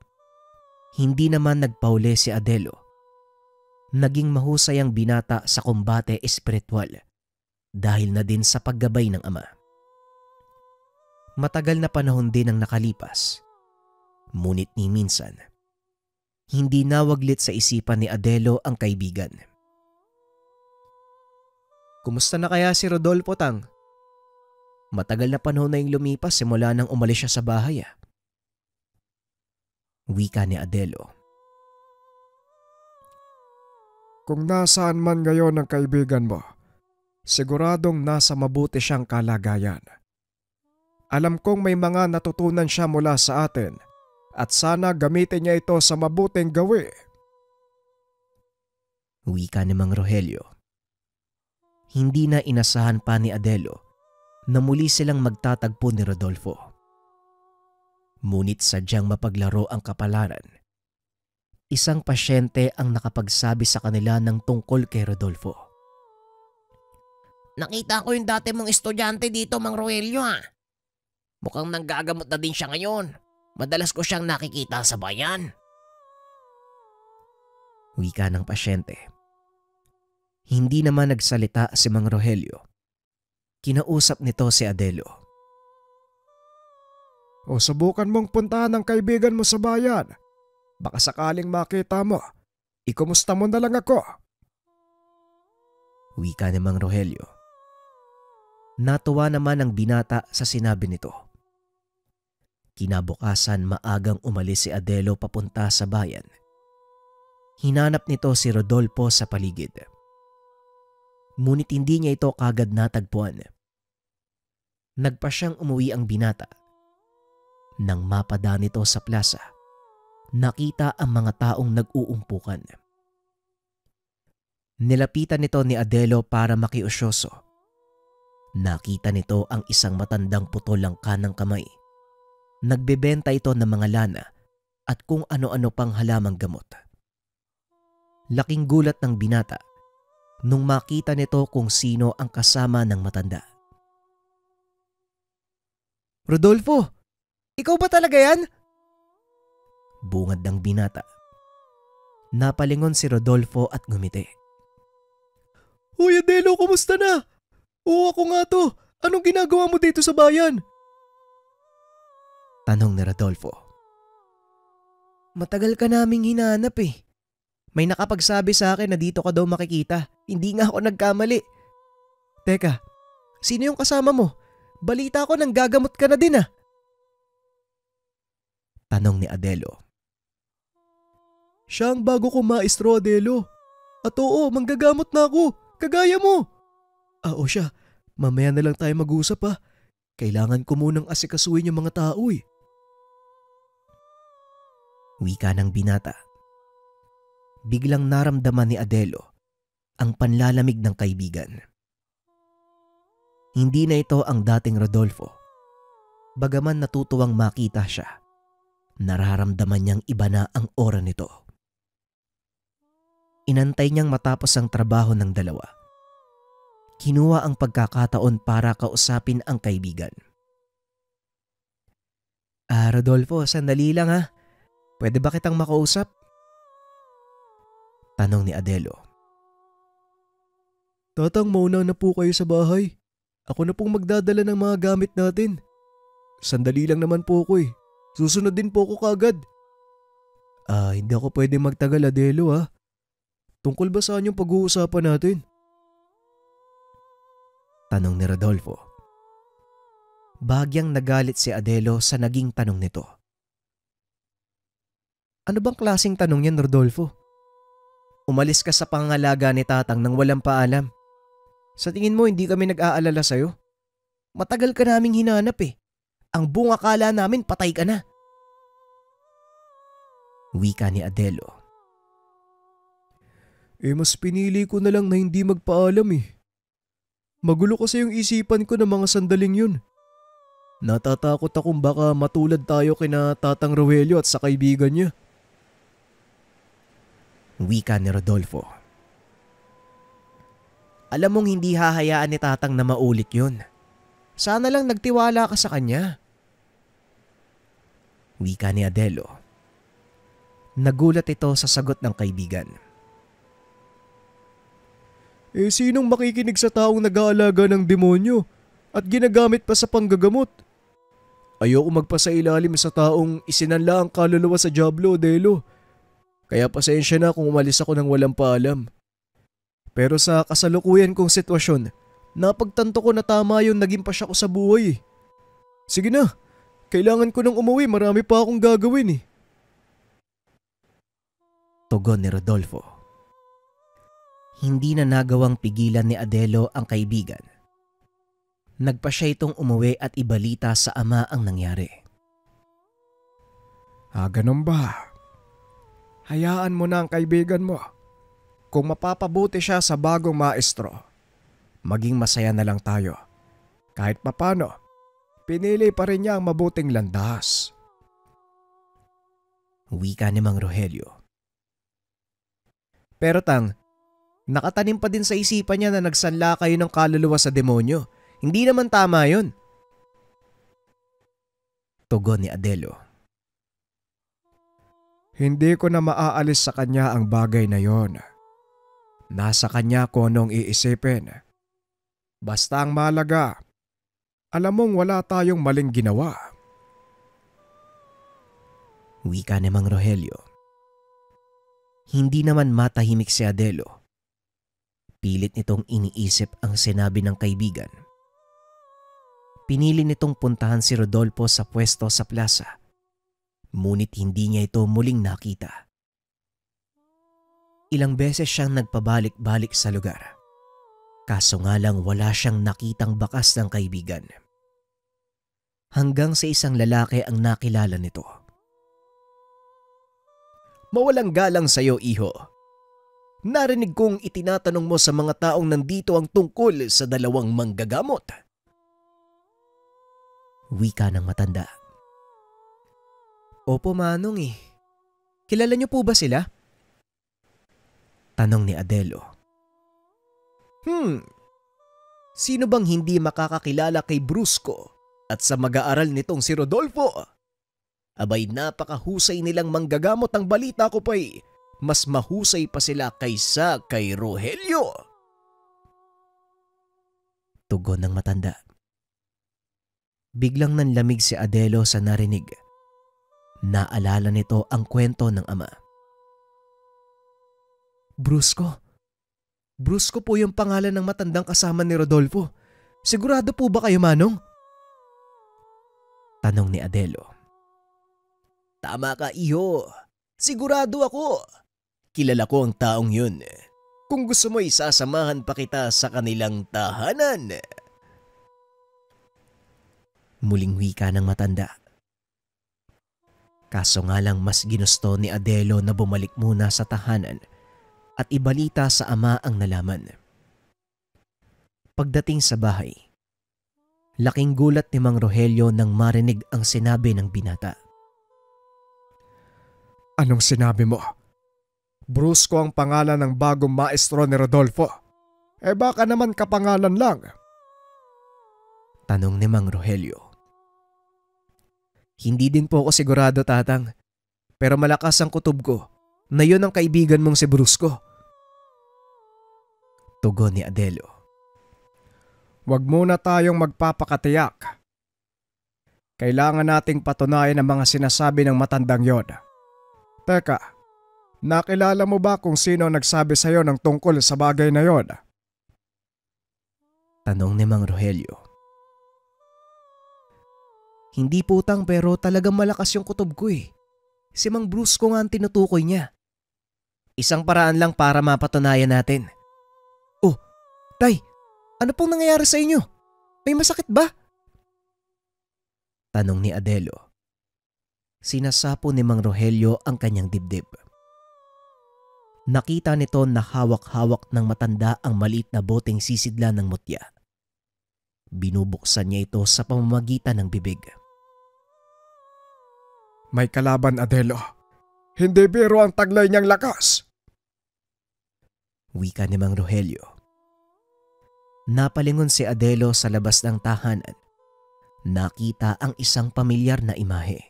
hindi naman nagpauli si Adelo. Naging mahusay ang binata sa kumbate espiritual dahil na din sa paggabay ng ama. Matagal na panahon din ang nakalipas. Ngunit ni minsan, hindi nawaglit sa isipan ni Adelo ang kaibigan. Kumusta na kaya si Rodolfo, Tang? Matagal na panahon na yung lumipas simula nang umalis siya sa bahay. Wika ni Adelo. Kung nasaan man ngayon ang kaibigan mo, siguradong nasa mabuti siyang kalagayan. Alam kong may mga natutunan siya mula sa atin at sana gamitin niya ito sa mabuting gawi. Wika ni Mang Rogelio. Hindi na inasahan pa ni Adelo na muli silang magtatagpo ni Rodolfo. Ngunit sadyang mapaglaro ang kapalaran. Isang pasyente ang nakapagsabi sa kanila ng tungkol kay Rodolfo. Nakita ko yung dati mong estudyante dito, Mang Rogelio ha. Mukhang nanggagamot na din siya ngayon. Madalas ko siyang nakikita sa bayan. Wika ng pasyente. Hindi naman nagsalita si Mang Rogelio. Kinausap nito si Adelo. O subukan mong puntahan ang kaibigan mo sa bayan. Baka sakaling makita mo, ikumusta mo na lang ako. Wika ni Mang Rogelio. Natuwa naman ang binata sa sinabi nito. Kinabukasan maagang umalis si Adelo papunta sa bayan. Hinanap nito si Rodolfo sa paligid. Ngunit hindi niya ito kagad natagpuan. Nagpa siyang umuwi ang binata. Nang mapadaan nito sa plaza, nakita ang mga taong nag-uumpukan. Nilapitan nito ni Adelo para makiusyoso. Nakita nito ang isang matandang putol ang kanang kamay. Nagbebenta ito ng mga lana at kung ano-ano pang halamang gamot. Laking gulat ng binata nung makita nito kung sino ang kasama ng matanda. Rodolfo, ikaw ba talaga yan? Bungad ng binata. Napalingon si Rodolfo at ngumiti. Hoy Adelo, kumusta na? Oo, ako nga to. Anong ginagawa mo dito sa bayan? Tanong ni Rodolfo. Matagal ka naming hinahanap eh. May nakapagsabi sa akin na dito ka daw makikita. Hindi nga ako nagkamali. Teka, sino yung kasama mo? Balita ko nang gagamot ka na din ah. Tanong ni Adelo. Siya ang bago kong maestro, Adelo. At oo, manggagamot na ako. Kagaya mo. O siya, mamaya na lang tayo mag-usap ha. Kailangan ko munang asikasuhin yung mga tao eh. Wika ng binata. Biglang naramdaman ni Adelo ang panlalamig ng kaibigan. Hindi na ito ang dating Rodolfo. Bagaman natutuwang makita siya, nararamdaman niyang iba na ang aura nito. Inantay niyang matapos ang trabaho ng dalawa. Kinuha ang pagkakataon para kausapin ang kaibigan. Rodolfo, sandali lang ha. Pwede ba kitang makausap? Tanong ni Adelo. Tatang, mauna na po kayo sa bahay. Ako na pong magdadala ng mga gamit natin. Sandali lang naman po ako eh. Susunod din po ako kagad. Hindi ako pwede magtagal, Adelo ha. Tungkol ba saan yung pag-uusapan natin? Tanong ni Rodolfo. Bagyang nagalit si Adelo sa naging tanong nito. Ano bang klaseng tanong yan, Rodolfo? Umalis ka sa pangangalaga ni tatang nang walang paalam. Sa tingin mo hindi kami nag-aalala sa'yo? Matagal ka naming hinanap eh. Ang buong akala namin patay ka na. Wika ni Adelo. Mas pinili ko na lang na hindi magpaalam eh. Magulo kasi yung isipan ko ng mga sandaling yun. Natatakot akong baka matulad tayo kina Tatang Rogelio at sa kaibigan niya. Wika ni Rodolfo. Alam mong hindi hahayaan ni Tatang na maulit yun. Sana lang nagtiwala ka sa kanya. Wika ni Adelo. Nagulat ito sa sagot ng kaibigan. Sinong makikinig sa taong nag-aalaga ng demonyo at ginagamit pa sa panggagamot? Ayoko magpasailalim sa taong isinanla ang kaluluwa sa Diablo, Adelo. Kaya pasensya na kung umalis ako ng walang paalam. Pero sa kasalukuyan kong sitwasyon, napagtanto ko na tama yung naging pasya ko sa buhay. Sige na, kailangan ko nang umuwi, marami pa akong gagawin eh. Tugon ni Rodolfo. Hindi na nagawang pigilan ni Adelo ang kaibigan. Nagpa siya itong umuwi at ibalita sa ama ang nangyari. Ganun ba? Hayaan mo na ang kaibigan mo. Kung mapapabuti siya sa bagong maestro, Maging masaya na lang tayo. Kahit papano, pinili pa rin niya ang mabuting landas. Wika ni Mang Rogelio. Pero Tang, nakatanim pa din sa isipan niya na nagsanla kayo ng kaluluwa sa demonyo. Hindi naman tama yun. Tugon ni Adelo. Hindi ko na maaalis sa kanya ang bagay na yon. Nasa kanya kung anong iisipin. Basta ang mahalaga, alam mong wala tayong maling ginawa. Wika ni Mang Rogelio. Hindi naman matahimik si Adelo. Pilit nitong iniisip ang sinabi ng kaibigan. Pinili nitong puntahan si Rodolfo sa pwesto sa plaza. Ngunit hindi niya ito muling nakita. Ilang beses siyang nagpabalik-balik sa lugar. Kaso nga lang wala siyang nakitang bakas ng kaibigan. Hanggang sa isang lalaki ang nakilala nito. Mawalang galang sa'yo, iho. Narinig kong itinatanong mo sa mga taong nandito ang tungkol sa dalawang manggagamot. Wika ng matanda. Opo Manong eh. Kilala niyo po ba sila? Tanong ni Adelo. Sino bang hindi makakakilala kay Brusco at sa mag-aaral nitong si Rodolfo? Abay napakahusay nilang manggagamot, ang balita ko pa'y mas mahusay pa sila kaysa kay Rogelio. Tugon ng matanda. Biglang nanlamig si Adelo sa narinig. Naalala nito ang kwento ng ama. Brusco? Brusco po yung pangalan ng matandang kasama ni Rodolfo. Sigurado po ba kayo, Manong? Tanong ni Adelo. Tama ka, iho. Sigurado ako. Kilala ko ang taong yun. Kung gusto mo, isasamahan pa kita sa kanilang tahanan. Muling wika ng matanda. Kaso nga lang mas ginusto ni Adelo na bumalik muna sa tahanan at ibalita sa ama ang nalaman. Pagdating sa bahay, laking gulat ni Mang Rogelio nang marinig ang sinabi ng binata. Anong sinabi mo? Brusco ang pangalan ng bagong maestro ni Rodolfo. Baka naman kapangalan lang. Tanong ni Mang Rogelio. Hindi din po ako sigurado, Tatang. Pero malakas ang kutob ko na yun ang kaibigan mong si Brusco. Tugon ni Adelo. Huwag muna tayong magpapakatiyak. Kailangan nating patunayan ang mga sinasabi ng matandang yon. Teka, nakilala mo ba kung sino nagsabi sa'yo ng tungkol sa bagay na yon? Tanong ni Mang Rogelio. Hindi po Tang, pero talagang malakas yung kutob ko eh. Si Mang Brusco nga ang tinutukoy niya. Isang paraan lang para mapatunayan natin. Oh, Tay, ano pong nangyayari sa inyo? May masakit ba? Tanong ni Adelo. Sinasapo ni Mang Rogelio ang kanyang dibdib. Nakita nito na hawak-hawak ng matanda ang maliit na boteng sisidla ng mutya. Binubuksan niya ito sa pamamagitan ng bibig. May kalaban, Adelo. Hindi biro ang taglay niyang lakas. Wika ni Mang Rogelio. Napalingon si Adelo sa labas ng tahanan. Nakita ang isang pamilyar na imahe.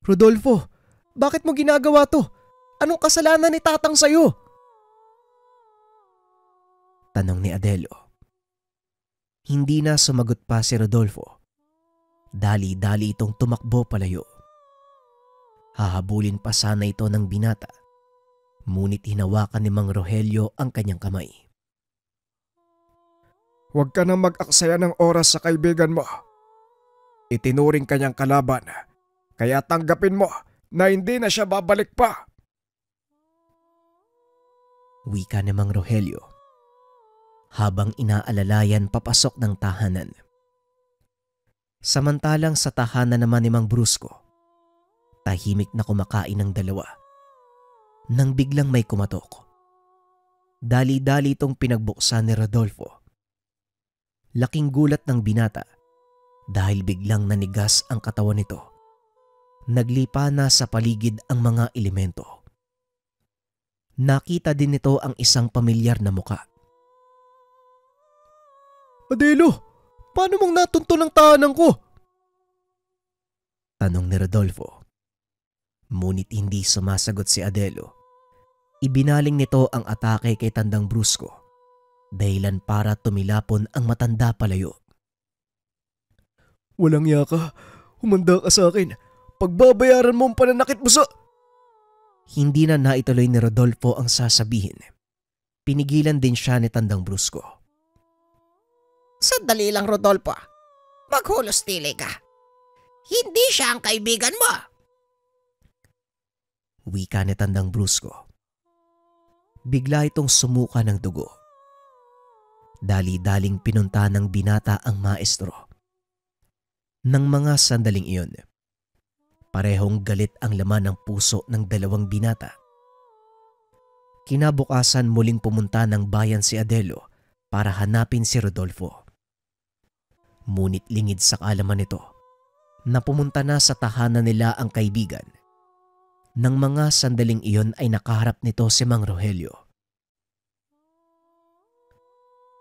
Rodolfo, bakit mo ginagawa to? Anong kasalanan ni Tatang sa'yo? Tanong ni Adelo. Hindi na sumagot pa si Rodolfo. Dali-dali itong tumakbo palayo. Hahabulin pa sana ito ng binata. Ngunit hinawakan ni Mang Rogelio ang kanyang kamay. Huwag ka nang mag-aksaya ng oras sa kaibigan mo. Itinuring kanyang kalaban. Kaya tanggapin mo na hindi na siya babalik pa. Wika ni Mang Rogelio. Habang inaalalayan papasok ng tahanan. Samantalang sa tahanan naman ni Mang Brusco, tahimik na kumakain ng dalawa. Nang biglang may kumatok. Dali-dali itong pinagbuksan ni Rodolfo. Laking gulat ng binata dahil biglang nanigas ang katawan nito. Naglipa na sa paligid ang mga elemento. Nakita din nito ang isang pamilyar na muka. Adelo, paano mong natunto ng tahanan ko? Tanong ni Rodolfo. Ngunit hindi sumasagot si Adelo. Ibinaling nito ang atake kay Tandang Brusko, dahilan para tumilapon ang matanda palayo. Walang yaka, humanda ka sa akin. Pagbabayaran mo ang pananakit mo sa... Hindi na naituloy ni Rodolfo ang sasabihin. Pinigilan din siya ni Tandang Brusko. Sandali lang, Rodolfo. Maghulos-tili ka. Hindi siya ang kaibigan mo. Wika ni Tandang Brusko. Bigla itong sumuka ng dugo. Dali-daling pinunta ng binata ang maestro. Nang mga sandaling iyon, parehong galit ang laman ng puso ng dalawang binata. Kinabukasan muling pumunta ng bayan si Adelo para hanapin si Rodolfo. Ngunit lingid sa kaalaman nito na pumunta na sa tahanan nila ang kaibigan. Nang mga sandaling iyon ay nakaharap nito si Mang Rogelio.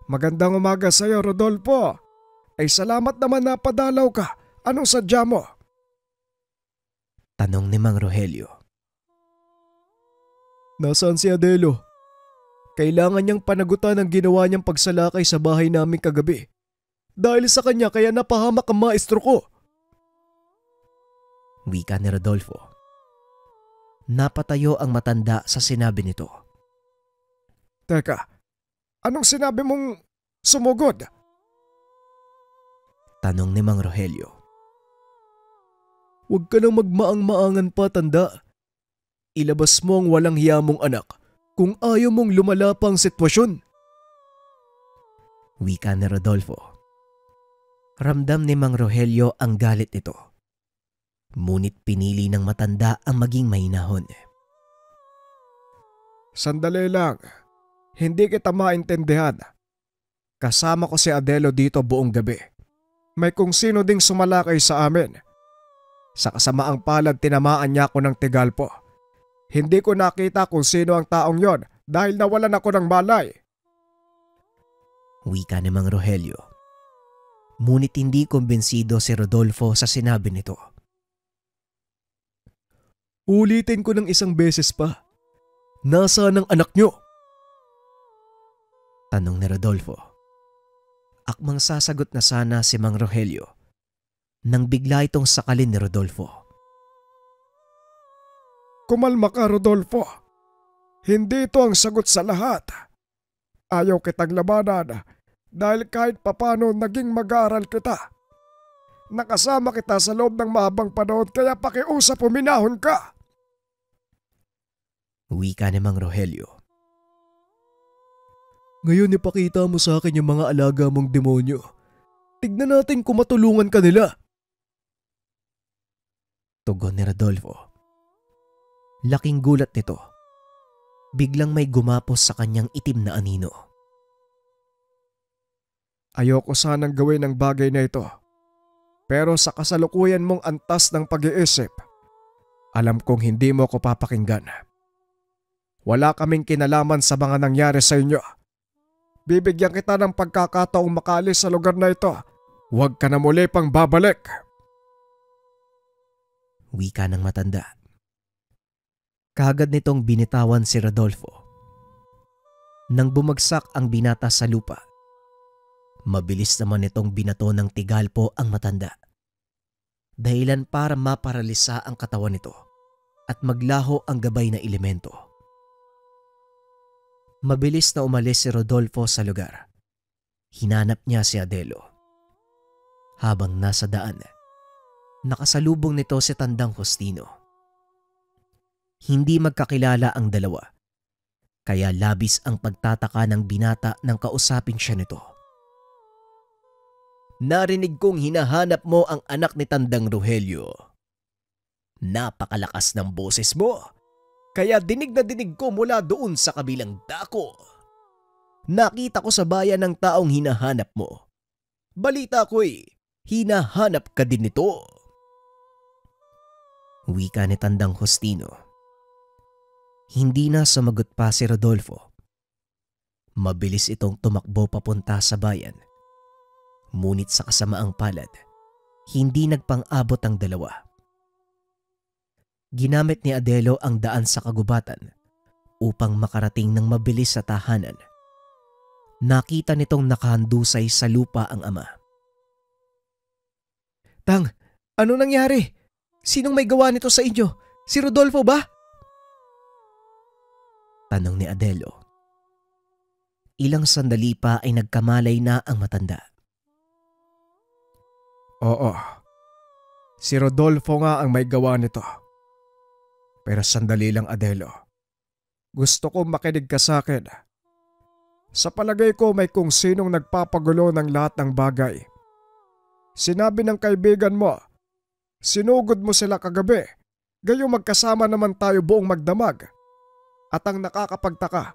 Magandang umaga sa iyo, Rodolfo. Ay salamat naman na padalaw ka. Anong sadya mo? Tanong ni Mang Rogelio. Nasaan si Adelo? Kailangan niyang panagutan ang ginawa niyang pagsalakay sa bahay namin kagabi. Dahil sa kanya kaya napahamak ang maestro ko. Wika ni Rodolfo. Napatayo ang matanda sa sinabi nito. Teka, anong sinabi mong sumugod? Tanong ni Mang Rogelio. Huwag ka nang magmaang-maangan pa, tanda. Ilabas mo ang walang hiya mong anak kung ayaw mong lumala pa ang sitwasyon. Wika ni Rodolfo. Ramdam ni Mang Rogelio ang galit nito. Ngunit pinili ng matanda ang maging mahinahon. Sandali lang. Hindi kita maintindihan. Kasama ko si Adelo dito buong gabi. May kung sino ding sumalakay sa amin. Sa kasamaang palad tinamaan niya ako ng tigalpo. Hindi ko nakita kung sino ang taong yon dahil nawalan ako ng malay. Wika ni Mang Rogelio. Ngunit hindi kumbensido si Rodolfo sa sinabi nito. Ulitin ko ng isang beses pa. Nasaan ang anak niyo? Tanong ni Rodolfo. Akmang sasagot na sana si Mang Rogelio nang bigla itong sakalin ni Rodolfo. Kumalma ka, Rodolfo. Hindi ito ang sagot sa lahat. Ayaw kitang labanan dahil kahit papano naging mag-aaral kita. Nakasama kita sa loob ng mahabang panahon kaya pakiusap huminahon ka. Wika ni Mang Rogelio. Ngayon ipakita mo sa akin yung mga alaga mong demonyo. Tignan natin kung matulungan ka nila. Tugon ni Rodolfo. Laking gulat nito. Biglang may gumapos sa kanyang itim na anino. Ayoko sanang gawin ang bagay na ito. Pero sa kasalukuyan mong antas ng pag-iisip, alam kong hindi mo ko papakinggan. Wala kaming kinalaman sa mga nangyari sa inyo. Bibigyan kita ng pagkakataong makaalis sa lugar na ito. Huwag ka na muli pang babalik. Wika ng matanda. Kaagad nitong binitawan si Rodolfo. Nang bumagsak ang binata sa lupa, mabilis naman nitong binato ng tigalpo ang matanda. Dahilan para maparalisa ang katawan nito at maglaho ang gabay na elemento. Mabilis na umalis si Rodolfo sa lugar. Hinanap niya si Adelo. Habang nasa daan, nakasalubong nito si Tandang Justino. Hindi magkakilala ang dalawa, kaya labis ang pagtataka ng binata nang kausapin siya nito. Narinig kong hinahanap mo ang anak ni Tandang Rogelio. Napakalakas ng boses mo, kaya dinig na dinig ko mula doon sa kabilang dako. nakita ko sa bayan ng taong hinahanap mo. Balita ko'y hinahanap ka din nito. Wika ni Tandang Justino. Hindi na sumagot pa si Rodolfo. Mabilis itong tumakbo papunta sa bayan. Ngunit sa kasamaang palad, hindi nagpang-abot ang dalawa. Ginamit ni Adelo ang daan sa kagubatan upang makarating ng mabilis sa tahanan. Nakita nitong nakahandusay sa lupa ang ama. Tang, ano nangyari? Sinong may gawa nito sa inyo? Si Rodolfo ba? Tanong ni Adelo. Ilang sandali pa ay nagkamalay na ang matanda. Oo, si Rodolfo nga ang may gawa nito. Pero sandali lang, Adelo. Gusto ko makinig ka sa akin. Sa palagay ko may kung sinong nagpapagulo ng lahat ng bagay. Sinabi ng kaibigan mo, sinugod mo sila kagabi, gayong magkasama naman tayo buong magdamag. At ang nakakapagtaka,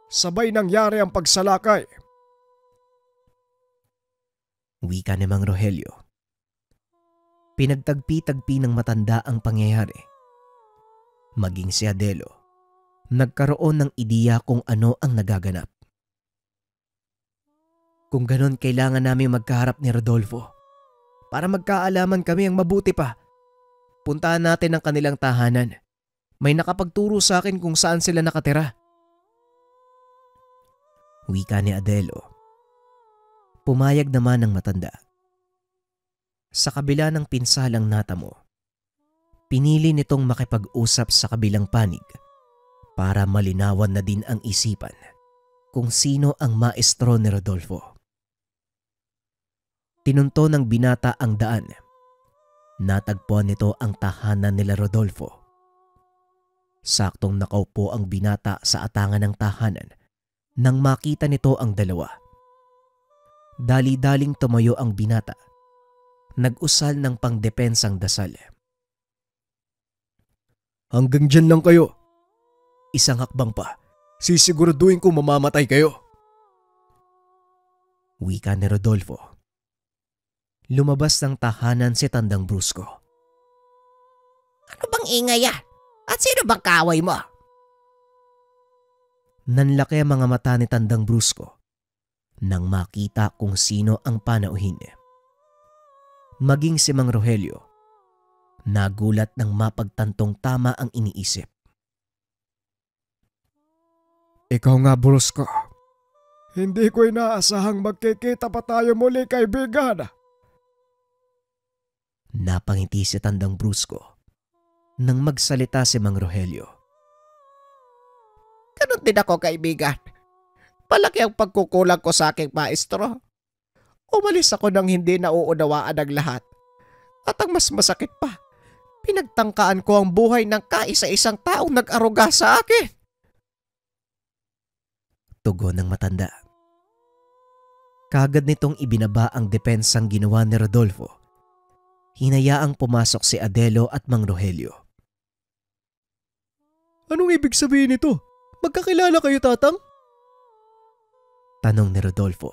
sabay nangyari ang pagsalakay. Wika ni Mang Rogelio. Pinagtagpi-tagpi ng matanda ang pangyayari. Maging si Adelo, nagkaroon ng ideya kung ano ang nagaganap. Kung ganon, kailangan namin magkaharap ni Rodolfo. Para magkaalaman kami ang mabuti pa. Puntaan natin ang kanilang tahanan. May nakapagturo sa akin kung saan sila nakatira. Wika ni Adelo. Pumayag naman ang matanda. Sa kabila ng pinsalang natamo, pinili nitong makipag-usap sa kabilang panig para malinawan na din ang isipan kung sino ang maestro ni Rodolfo. Tinunto ng binata ang daan. Natagpuan nito ang tahanan nila Rodolfo. Saktong nakaupo ang binata sa atangan ng tahanan nang makita nito ang dalawa. Dali-daling tumayo ang binata. Nag-usal ng pangdepensang dasal. Hanggang dyan lang kayo. Isang hakbang pa. Sisiguraduhin ko mamamatay kayo. Wika ni Rodolfo. Lumabas ng tahanan si Tandang Brusko. Ano bang ingay yan? At sino bang kaaway mo? Nanlaki ang mga mata ni Tandang Brusko nang makita kung sino ang panauhin. Maging si Mang Rogelio, nagulat nang mapagtantong tama ang iniisip. Ikaw nga, Brusko. Hindi ko inaasahang magkikita pa tayo muli, kaibigan. Napangiti si Tandang Brusko nang magsalita si Mang Rogelio. Ganon din ako, kaibigan. Palaki ang pagkukulang ko sa aking maestro. Umalis ako nang hindi nauunawaan ang lahat. At ang mas masakit pa, pinagtangkaan ko ang buhay ng kaisa-isang taong nag-aruga sa akin. Tugon ng matanda. Kagad nitong ibinaba ang depensang ginawa ni Rodolfo. Hinayaang pumasok si Adelo at Mang Rogelio. Anong ibig sabihin nito? Magkakilala kayo, Tatang? Tanong ni Rodolfo.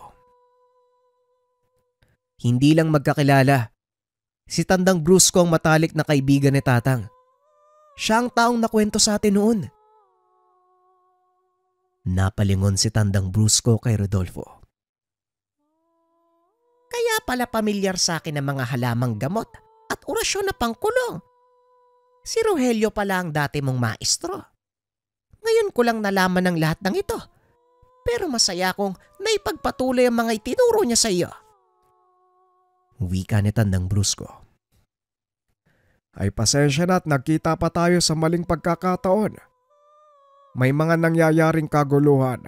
Hindi lang magkakilala. Si Tandang Brusko ang matalik na kaibigan ni Tatang. Siya ang taong nakwento sa atin noon. Napalingon si Tandang Brusko kay Rodolfo. Kaya pala pamilyar sa akin ang mga halamang gamot at orasyon na pangkulong. Si Rogelio pala ang dati mong maestro. Ngayon ko lang nalaman ang lahat ng ito. Pero masaya akong naipagpatuloy ang mga itinuro niya sa iyo. Wika ni Tandang Brusko. Ay pasensya na at nagkita pa tayo sa maling pagkakataon. May mga nangyayaring kaguluhan.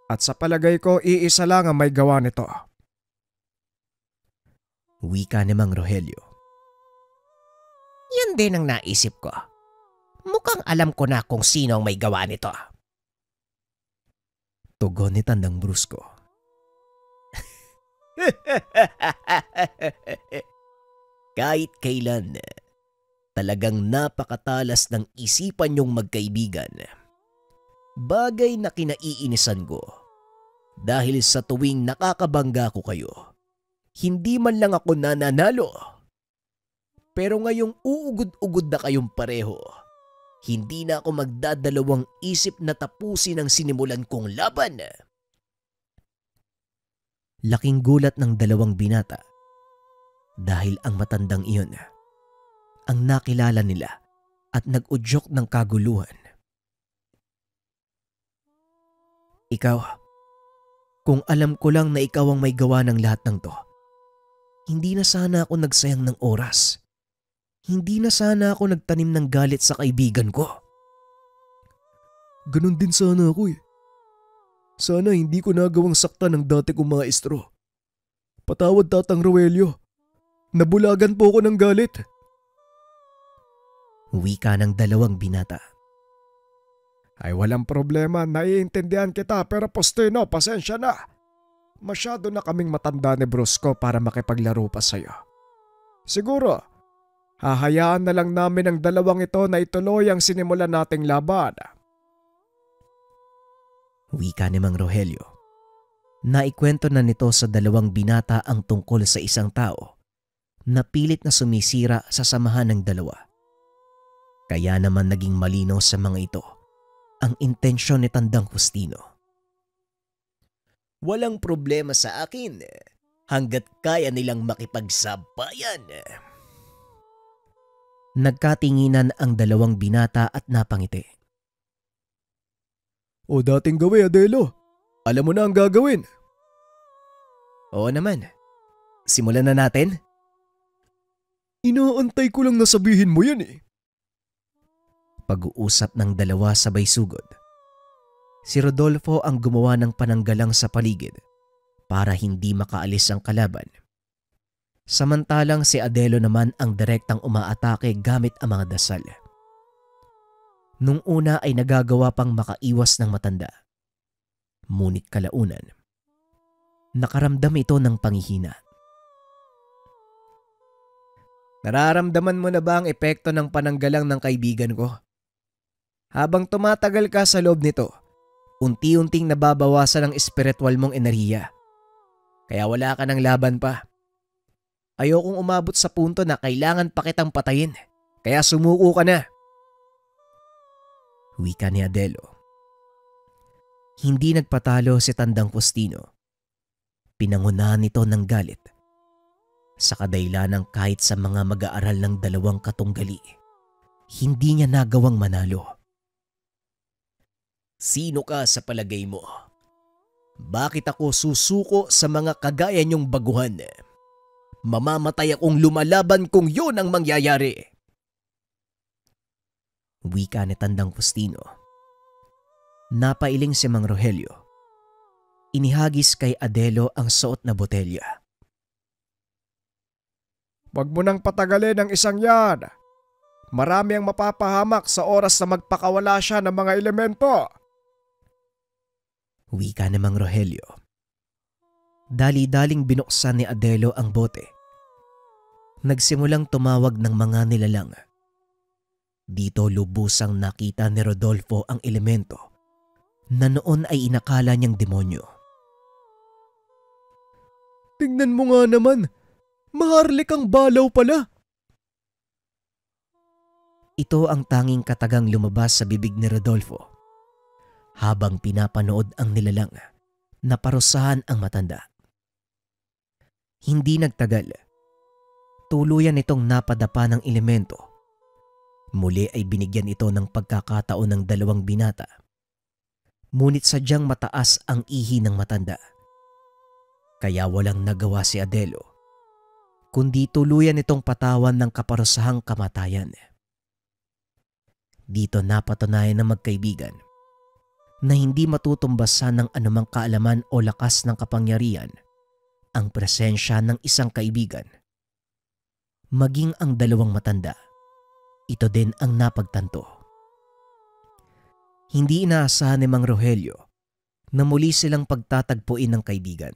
At sa palagay ko, iisa lang ang may gawa nito. Wika ni Mang Rogelio. Yan din ang naisip ko. Mukhang alam ko na kung sino ang may gawa nito. Tugon ni Tandang Brusko. Kahit kailan, talagang napakatalas ng isipan niyong magkaibigan. Bagay na kinaiinisan ko. Dahil sa tuwing nakakabangga ko kayo, hindi man lang ako nananalo. Pero ngayong uugod-ugod na kayong pareho, hindi na ako magdadalawang isip na tapusin ang sinimulan kong laban. Laking gulat ng dalawang binata dahil ang matandang iyon ang nakilala nila at nag-udyok ng kaguluhan. Ikaw, kung alam ko lang na ikaw ang may gawa ng lahat ng to, hindi na sana ako nagsayang ng oras. Hindi na sana ako nagtanim ng galit sa kaibigan ko. Ganun din sana ako eh. Sana hindi ko nagawang sakta ng dati kong maestro. Patawad, Tatang Roelio. Nabulagan po ako ng galit. Wika ng dalawang binata. Ay walang problema, naiintindihan kita pero Postino, pasensya na. Masyado na kaming matanda ni Brusco para makipaglaro pa sa'yo. Siguro, hahayaan na lang namin ang dalawang ito na ituloy ang sinimulan nating laban. Wika ni Mang Rogelio. Naikwento na nito sa dalawang binata ang tungkol sa isang tao na pilit na sumisira sa samahan ng dalawa. Kaya naman naging malinaw sa mga ito ang intensyon ni Tandang Justino. Walang problema sa akin hanggat kaya nilang makipagsabayan. Nagkatinginan ang dalawang binata at napangiti. O dating gawi, Adelo. Alam mo na ang gagawin. Oo naman. Simulan na natin? Inaantay ko lang na sabihin mo yan eh. Pag-uusap ng dalawa sabay sugod. Si Rodolfo ang gumawa ng pananggalang sa paligid para hindi makaalis ang kalaban. Samantalang si Adelo naman ang direktang umaatake gamit ang mga dasal. Nung una ay nagagawa pang makaiwas ng matanda. Ngunit kalaunan, nakaramdam ito ng panghihina. Nararamdaman mo na ba ang epekto ng pananggalang ng kaibigan ko? Habang tumatagal ka sa loob nito, unti-unting nababawasan ang espiritual mong enerhiya. Kaya wala ka ng laban pa. Ayokong umabot sa punto na kailangan pa kitang patayin. Kaya sumuko ka na. Wika ni Adelo. Hindi nagpatalo si Tandang Justino. Pinangunahan nito ng galit. Sa kadailanang kahit sa mga mag-aaral ng dalawang katunggali, hindi niya nagawang manalo. Sino ka sa palagay mo? Bakit ako susuko sa mga kagaya niyong baguhan? Mamamatay akong lumalaban kung yun ang mangyayari. Wika ni Tandang Justino. Napailing si Mang Rogelio. Inihagis kay Adelo ang suot na botelya. Huwag mo nang patagalin ang isang yan. Marami ang mapapahamak sa oras na magpakawala siya ng mga elemento. Wika ni Mang Rogelio. Dali-daling binuksan ni Adelo ang bote. Nagsimulang tumawag ng mga nilalang. Dito lubusang nakita ni Rodolfo ang elemento na noon ay inakala niyang demonyo. Tingnan mo nga naman, maharlik ang balaw pala. Ito ang tanging katagang lumabas sa bibig ni Rodolfo habang pinapanood ang nilalang na parusahan ang matanda. Hindi nagtagal. Tuluyan itong napadapa ng elemento. Muli ay binigyan ito ng pagkakataon ng dalawang binata. Ngunit sadyang mataas ang ihi ng matanda. Kaya walang nagawa si Adelo, kundi tuluyan itong patawan ng kaparusahang kamatayan. Dito napatunayan ng magkaibigan na hindi matutumbasan ng anumang kaalaman o lakas ng kapangyarihan ang presensya ng isang kaibigan. Maging ang dalawang matanda, ito din ang napagtanto. Hindi inaasahan ni Mang Rogelio na muli silang pagtatagpuin ng kaibigan.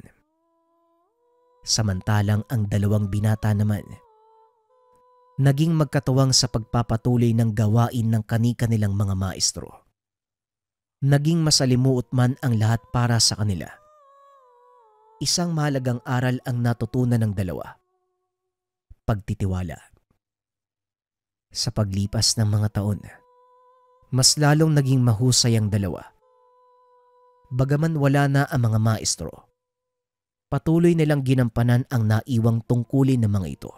Samantalang ang dalawang binata naman, naging magkatuwang sa pagpapatuloy ng gawain ng kani-kanilang mga maestro. Naging masalimuot man ang lahat para sa kanila isang mahalagang aral ang natutunan ng dalawa. Pagtitiwala. Sa paglipas ng mga taon, mas lalong naging mahusay ang dalawa. Bagaman wala na ang mga maestro, patuloy nilang ginampanan ang naiwang tungkulin ng mga ito.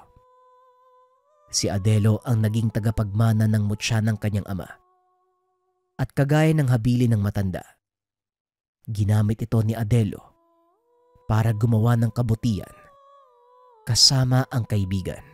Si Adelo ang naging tagapagmana ng mutya ng kanyang ama. At kagaya ng habilin ng matanda, ginamit ito ni Adelo para gumawa ng kabutihan kasama ang kaibigan.